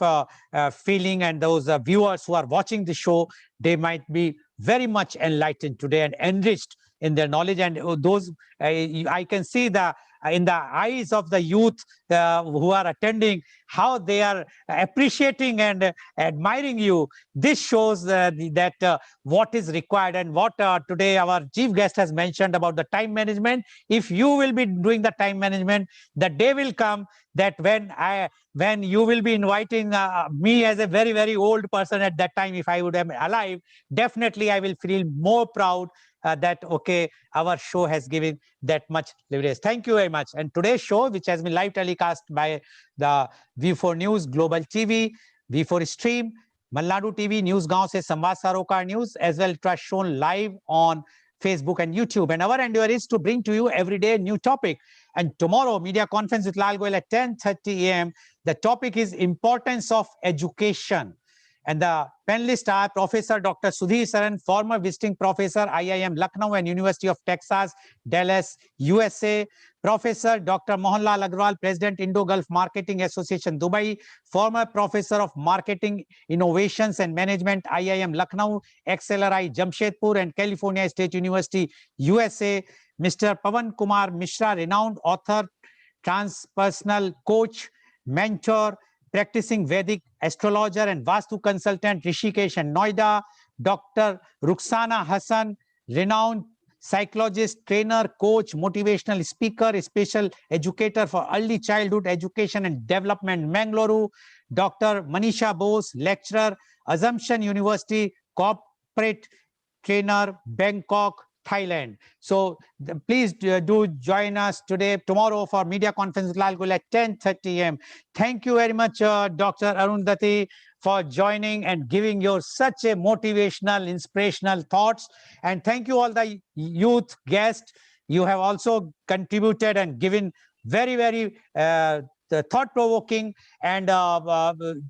feeling, and those viewers who are watching the show, they might be very much enlightened today and enriched in their knowledge. And those I can see the in the eyes of the youth who are attending, how they are appreciating and admiring you. This shows that what is required, and what today our chief guest has mentioned about the time management. If you will be doing the time management, the day will come that when you will be inviting me as a very, very old person at that time, if I would am alive, definitely I will feel more proud that, okay, our show has given that much leverage. Thank you very much. And today's show, which has been live telecast by the V4 News, Global TV, V4 Stream, Malnadu TV, News Gaon se Samvad Sarokar News, as well, it was shown live on Facebook and YouTube. And our endeavor is to bring to you every day a new topic. And tomorrow, media conference with Lal Goel at 10:30 a.m. The topic is importance of education. And the panelists are Professor Dr. Sudhir Saran, former visiting professor, IIM Lucknow and University of Texas, Dallas, USA. Professor Dr. Mohanlal Agrawal, President, Indo-Gulf Marketing Association, Dubai, former professor of Marketing Innovations and Management, IIM Lucknow, XLRI Jamshedpur and California State University, USA. Mr. Pawan Kumar Mishra, renowned author, transpersonal coach, mentor, practicing Vedic astrologer and Vastu consultant, Rishikesh and Noida. Dr. Ruxana Hassan, renowned psychologist, trainer, coach, motivational speaker, special educator for early childhood education and development, Mangaluru. Dr. Manisha Bose, lecturer, Assumption University, corporate trainer, Bangkok, Thailand. So please do join us tomorrow for media conference with Lal Goel at 10:30 a.m. Thank you very much, Dr. Arundhati, for joining and giving your such a motivational, inspirational thoughts. And thank you all the youth guests. You have also contributed and given very, very thought-provoking and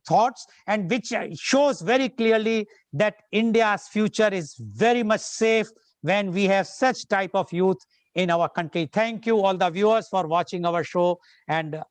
thoughts, and which shows very clearly that India's future is very much safe when we have such type of youth in our country. Thank you all the viewers for watching our show, and